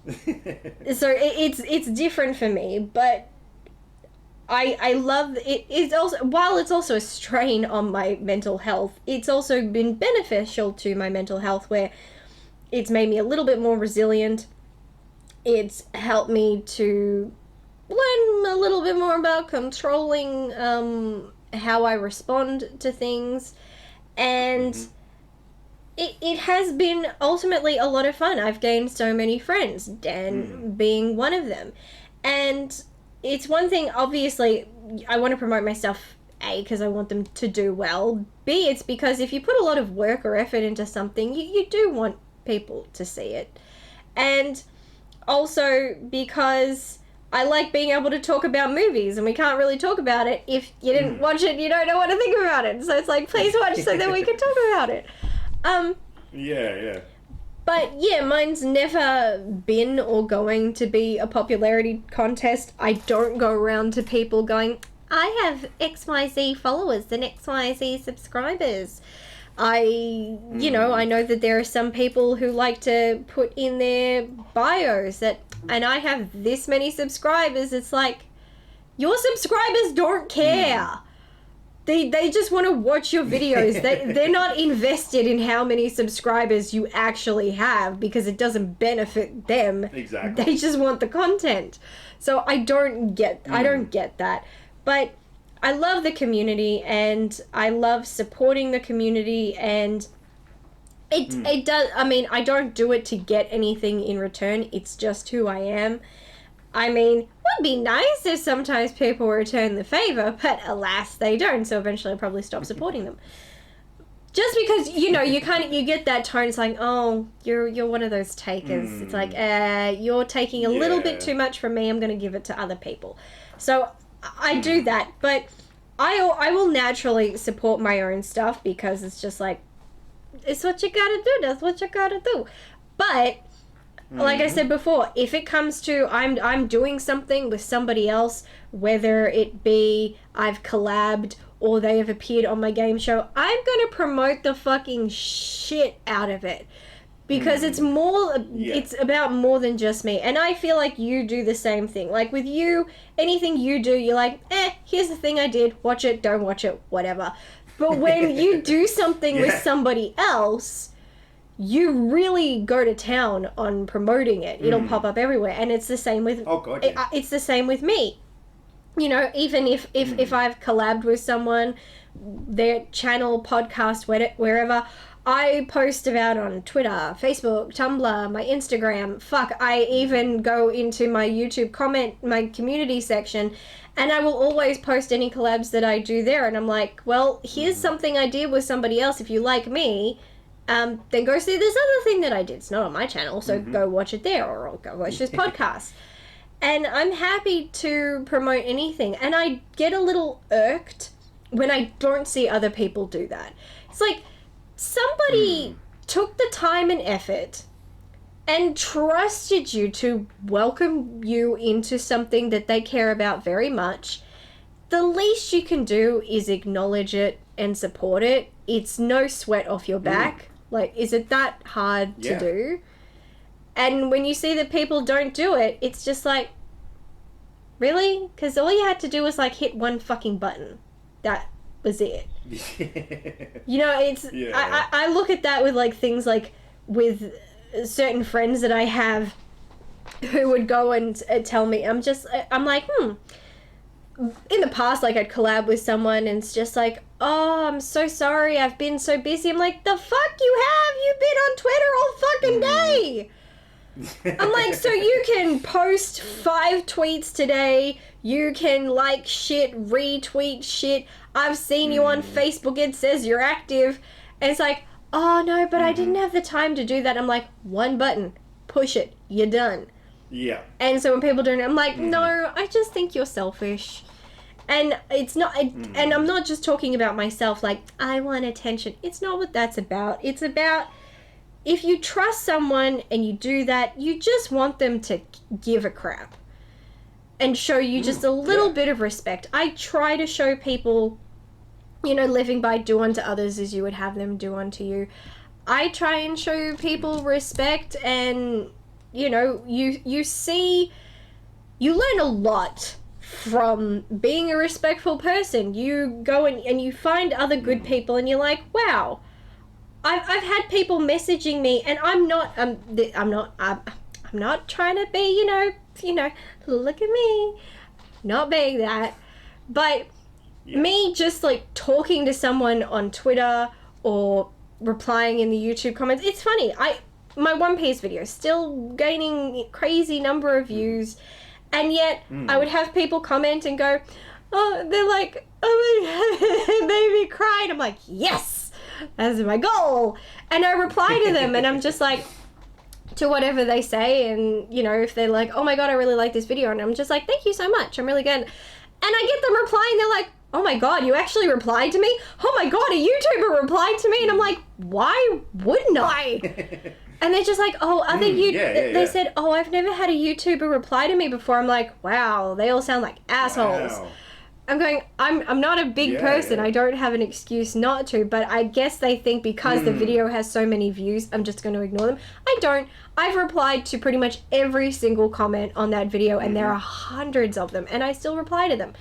it's different for me, but I love it. It's also, while it's also a strain on my mental health, it's also been beneficial to my mental health, where it's made me a little bit more resilient. It's helped me to learn a little bit more about controlling how I respond to things, and it has been ultimately a lot of fun. I've gained so many friends, Dan being one of them, and it's one thing, obviously, I want to promote myself, A, because I want them to do well, B, it's because if you put a lot of work or effort into something, you do want people to see it, and also because I like being able to talk about movies, and we can't really talk about it if you didn't watch it. You don't know what to think about it. So it's like, please watch so that we can talk about it. Yeah. But yeah, mine's never been or going to be a popularity contest. I don't go around to people going, I have XYZ followers and XYZ subscribers. I know that there are some people who like to put in their bios that, and I have this many subscribers. It's like, your subscribers don't care. They just want to watch your videos. They're not invested in how many subscribers you actually have because it doesn't benefit them. Exactly. They just want the content. So I don't get that. But I love the community and I love supporting the community, and it does. I mean, I don't do it to get anything in return. It's just who I am. I mean, it would be nice if sometimes people return the favor, but alas, they don't. So eventually, I'll probably stop supporting them. Just because you get that tone. It's like, oh, you're one of those takers. It's like, you're taking a little bit too much from me. I'm going to give it to other people. So I do that, but I will naturally support my own stuff because it's just like, it's what you gotta do. That's what you gotta do. But like I said before, if it comes to I'm doing something with somebody else, whether it be I've collabed or they have appeared on my game show, I'm gonna promote the fucking shit out of it. Because it's about more than just me. And I feel like you do the same thing. Like with you, anything you do, you're like, here's the thing I did. Watch it, don't watch it, whatever. But when you do something with somebody else, you really go to town on promoting it. It'll pop up everywhere. And it's the same with... Oh, God, it's the same with me. You know, even if I've collabed with someone, their channel, podcast, wherever... I post about on Twitter, Facebook, Tumblr, my Instagram. I even go into my YouTube my community section, and I will always post any collabs that I do there. And I'm like, well, here's something I did with somebody else. If you like me, then go see this other thing that I did. It's not on my channel, so go watch it there, or go watch this podcast. And I'm happy to promote anything. And I get a little irked when I don't see other people do that. It's like, somebody took the time and effort and trusted you to welcome you into something that they care about very much. The least you can do is acknowledge it and support it. It's no sweat off your back. Like, is it that hard to do? And when you see that people don't do it, it's just like, really? Because all you had to do was, like, hit one fucking button. That was it. You know, it's I look at that with like things like with certain friends that I have who would go and tell me, I'm like, in the past, like I'd collab with someone and it's just like, oh, I'm so sorry, I've been so busy. I'm like, the fuck you have? You've been on Twitter all fucking day. I'm like, so you can post 5 tweets today, you can like shit, retweet shit, I've seen you on Facebook, it says you're active, and it's like, oh no, but I didn't have the time to do that. I'm like, one button, push it, you're done. Yeah. And so when people don't, I'm like, no, I just think you're selfish. And it's not, and I'm not just talking about myself, like, I want attention. It's not what that's about. It's about, if you trust someone and you do that, you just want them to give a crap and show you just a little bit of respect. I try to show people, you know, living by do unto others as you would have them do unto you. I try and show people respect, and, you know, you see, you learn a lot from being a respectful person. You go and you find other good people and you're like, wow, I've had people messaging me, and I'm not trying to be, you know, look at me, not being that, but me just like talking to someone on Twitter or replying in the YouTube comments. It's funny. My One Piece video still gaining crazy number of views, and yet I would have people comment and go, oh, they're like, oh my god, it made me cry, and I'm like, yes, that's my goal. And I reply to them and I'm just like, to whatever they say, and, you know, if they're like, oh my god, I really like this video, and I'm just like, thank you so much, I'm really good. And I get them replying, they're like, oh my god, you actually replied to me? Oh my god, a YouTuber replied to me? And I'm like, why wouldn't I? And they're just like, oh, other they said, oh, I've never had a YouTuber reply to me before. I'm like, wow, they all sound like assholes. Wow. I'm going, I'm not a big person. I don't have an excuse not to, but I guess they think because the video has so many views, I'm just going to ignore them. I don't. I've replied to pretty much every single comment on that video, and there are hundreds of them, and I still reply to them.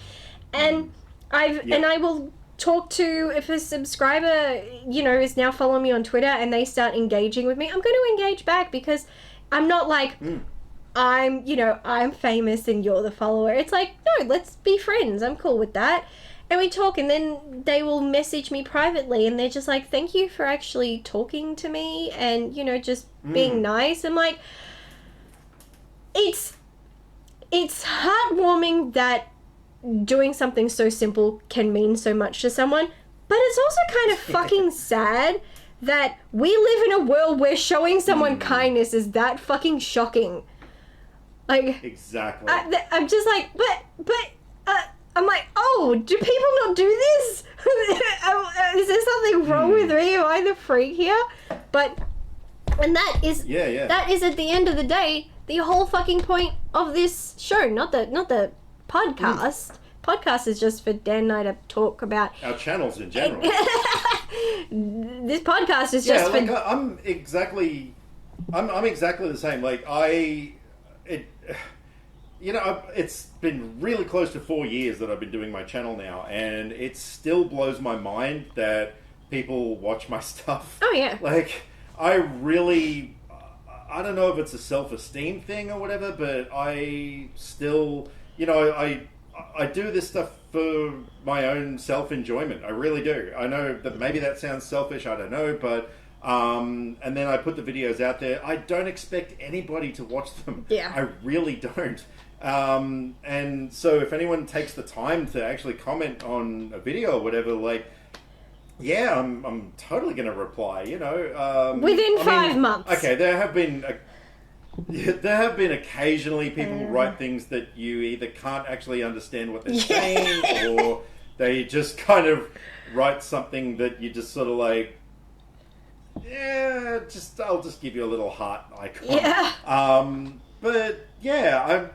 And and I will talk to, if a subscriber, you know, is now following me on Twitter and they start engaging with me, I'm going to engage back, because I'm not like, I'm, you know, I'm famous and you're the follower. It's like, no, let's be friends. I'm cool with that. And we talk, and then they will message me privately, and they're just like, thank you for actually talking to me and, you know, just being nice. And like, it's heartwarming that doing something so simple can mean so much to someone, but it's also kind of fucking sad that we live in a world where showing someone kindness is that fucking shocking. Like, exactly. I'm just like, but I'm like, oh, do people not do this? Is there something wrong with me? Am I the freak here? But, and that is that is at the end of the day the whole fucking point of this show, not the podcast. Podcast is just for Dan and I to talk about our channels in general. This podcast is just like, for... I'm exactly the same. Like, it's been really close to 4 years that I've been doing my channel now, and it still blows my mind that people watch my stuff. Oh yeah. Like, I don't know if it's a self-esteem thing or whatever, but I still, you know, I do this stuff for my own self-enjoyment. I really do. I know that maybe that sounds selfish, I don't know, but and then I put the videos out there. I don't expect anybody to watch them. Yeah. I really don't. And so if anyone takes the time to actually comment on a video or whatever, like, yeah, I'm totally going to reply, you know. Within 5 months. Okay, there have been occasionally people who write things that you either can't actually understand what they're saying, or they just kind of write something that you just sort of like, I'll just give you a little heart icon. Yeah. But yeah,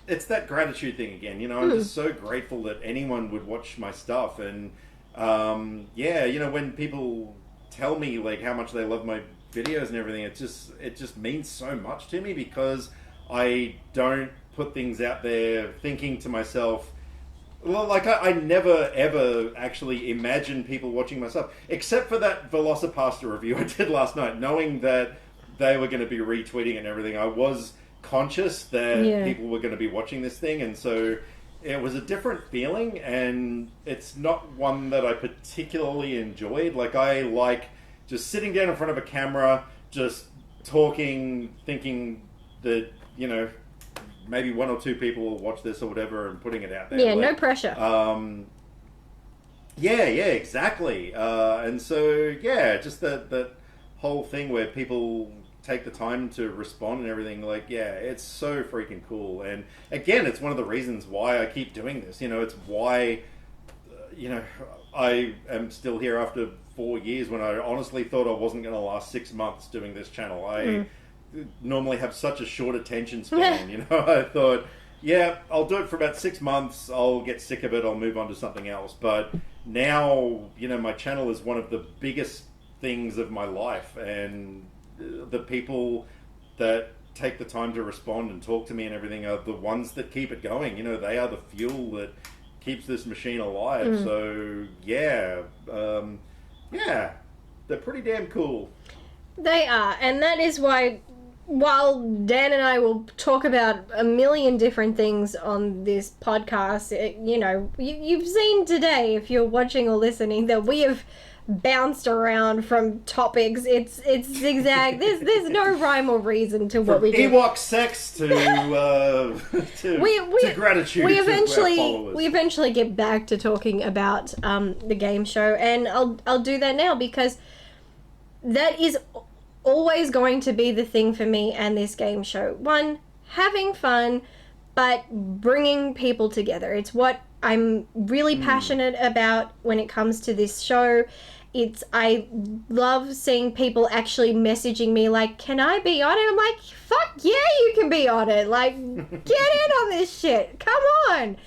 it's that gratitude thing again. You know, I'm just so grateful that anyone would watch my stuff, and you know, when people tell me like how much they love my videos and everything, it just means so much to me, because I don't put things out there thinking to myself, well, like I never ever actually imagine people watching my stuff, except for that Velocipasta review I did last night, knowing that they were going to be retweeting and everything. I was conscious that people were going to be watching this thing, and so it was a different feeling, and it's not one that I particularly enjoyed. Like, I like just sitting down in front of a camera, just talking, thinking that, you know, maybe 1 or 2 people will watch this or whatever, and putting it out there. Yeah, like, no pressure. Exactly. And so, just that whole thing where people take the time to respond and everything, like, it's so freaking cool. And again, it's one of the reasons why I keep doing this. You know, it's why, you know, I am still here after 4 years, when I honestly thought I wasn't going to last 6 months doing this channel. I normally have such a short attention span, you know. I thought, I'll do it for about 6 months, I'll get sick of it, I'll move on to something else. But now, you know, my channel is one of the biggest things of my life, and the people that take the time to respond and talk to me and everything are the ones that keep it going. You know, they are the fuel that keeps this machine alive. So they're pretty damn cool. They are, and that is why, while Dan and I will talk about a million different things on this podcast, you know, you've seen today, if you're watching or listening, that we have bounced around from topics. It's zigzag. There's no rhyme or reason to what we do. Ewok sex to gratitude. We to eventually get back to talking about the game show, and I'll do that now, because that is always going to be the thing for me and this game show. One, having fun, but bringing people together. It's what I'm really passionate about when it comes to this show. I love seeing people actually messaging me like, can I be on it? I'm like, fuck yeah, you can be on it. Like, get in on this shit. Come on.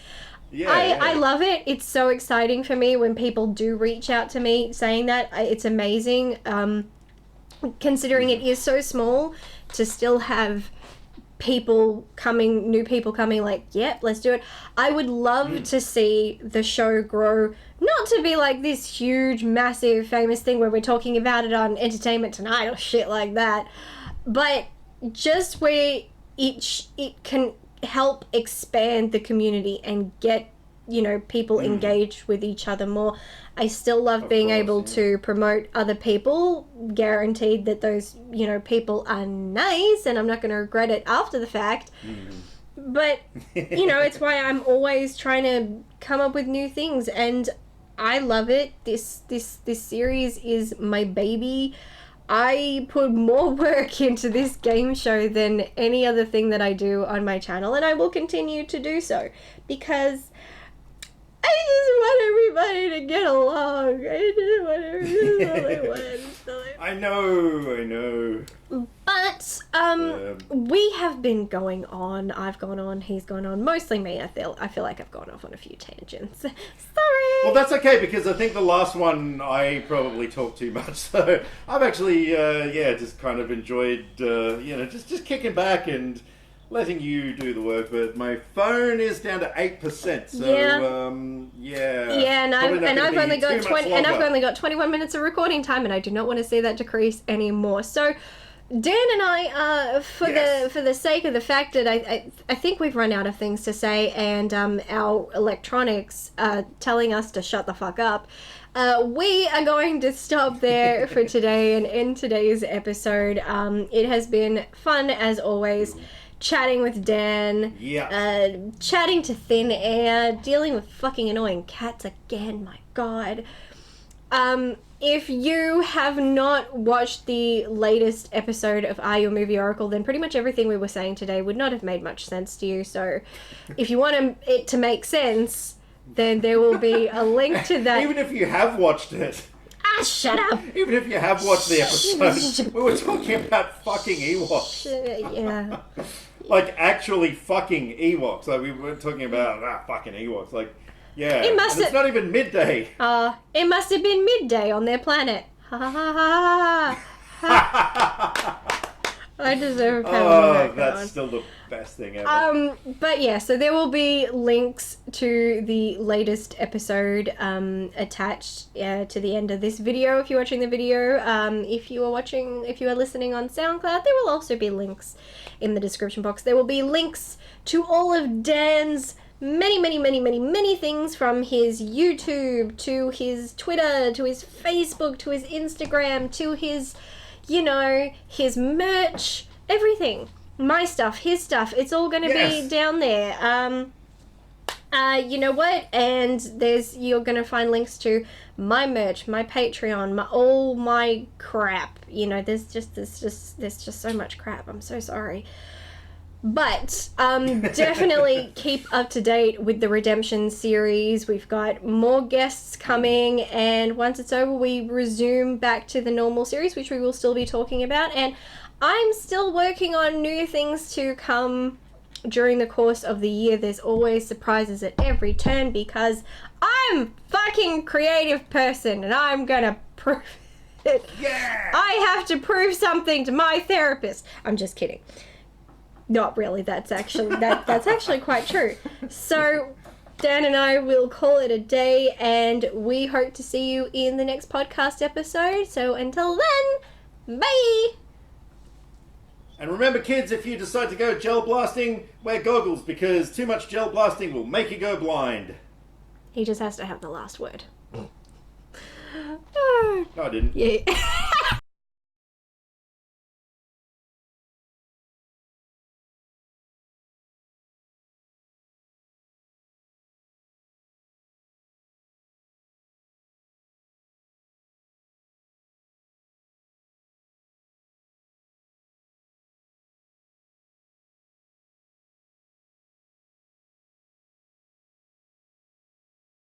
Yeah. I love it. It's so exciting for me when people do reach out to me saying that. It's amazing. Considering it is so small, to still have new people coming like, yep, let's do it. I would love to see the show grow, not to be like this huge, massive, famous thing where we're talking about it on Entertainment Tonight or shit like that, but just where it can help expand the community and get, people engaged with each other more. I still love being able to promote other people, guaranteed that those, people are nice and I'm not going to regret it after the fact. But, it's why I'm always trying to come up with new things, and I love it. This series is my baby. I put more work into this game show than any other thing that I do on my channel, and I will continue to do so because I just want everybody to get along. I just want everybody I know. But we have been going on. I've gone on. He's gone on. Mostly me. I feel like I've gone off on a few tangents. Sorry. Well, that's okay because I think the last one I probably talked too much. So I've actually, just kind of enjoyed, just kicking back and letting you do the work. But my phone is down to 8%. So and I've only got 20, and I've only got 21 minutes of recording time, and I do not want to see that decrease anymore. So Dan and I, for the sake of the fact that I think we've run out of things to say, and our electronics telling us to shut the fuck up, we are going to stop there for today and end today's episode. It has been fun as always, chatting with Dan, chatting to thin air, dealing with fucking annoying cats again, my god. If you have not watched the latest episode of Are You a Movie Oracle, then pretty much everything we were saying today would not have made much sense to you. So if you want it to make sense, then there will be a link to that. Even if you have watched it. Ah, shut up. Even if you have watched the episode, we were talking about fucking Ewoks. Yeah. Like, actually fucking Ewoks. Like, we were talking about fucking Ewoks. Like, yeah, it's not even midday. It must have been midday on their planet. Ha ha ha ha. I deserve a pound on that. That's still the best thing ever. But yeah, so there will be links to the latest episode attached to the end of this video if you're watching the video. If you are listening on SoundCloud, there will also be links in the description box. There will be links to all of Dan's many things, from his YouTube to his Twitter to his Facebook to his Instagram to his, his merch, everything. My stuff, his stuff, it's all going to be down there. You know what? And you're going to find links to my merch, my Patreon, all my crap. There's just so much crap. I'm so sorry. But definitely keep up to date with the Redemption series. We've got more guests coming, and once it's over, we resume back to the normal series, which we will still be talking about. And I'm still working on new things to come during the course of the year. There's always surprises at every turn because I'm a fucking creative person, and I'm gonna prove it. Yeah! I have to prove something to my therapist. I'm just kidding. Not really, that's actually quite true. So Dan and I will call it a day, and we hope to see you in the next podcast episode. So until then, bye! And remember, kids, if you decide to go gel blasting, wear goggles, because too much gel blasting will make you go blind. He just has to have the last word. No, I didn't. Yeah.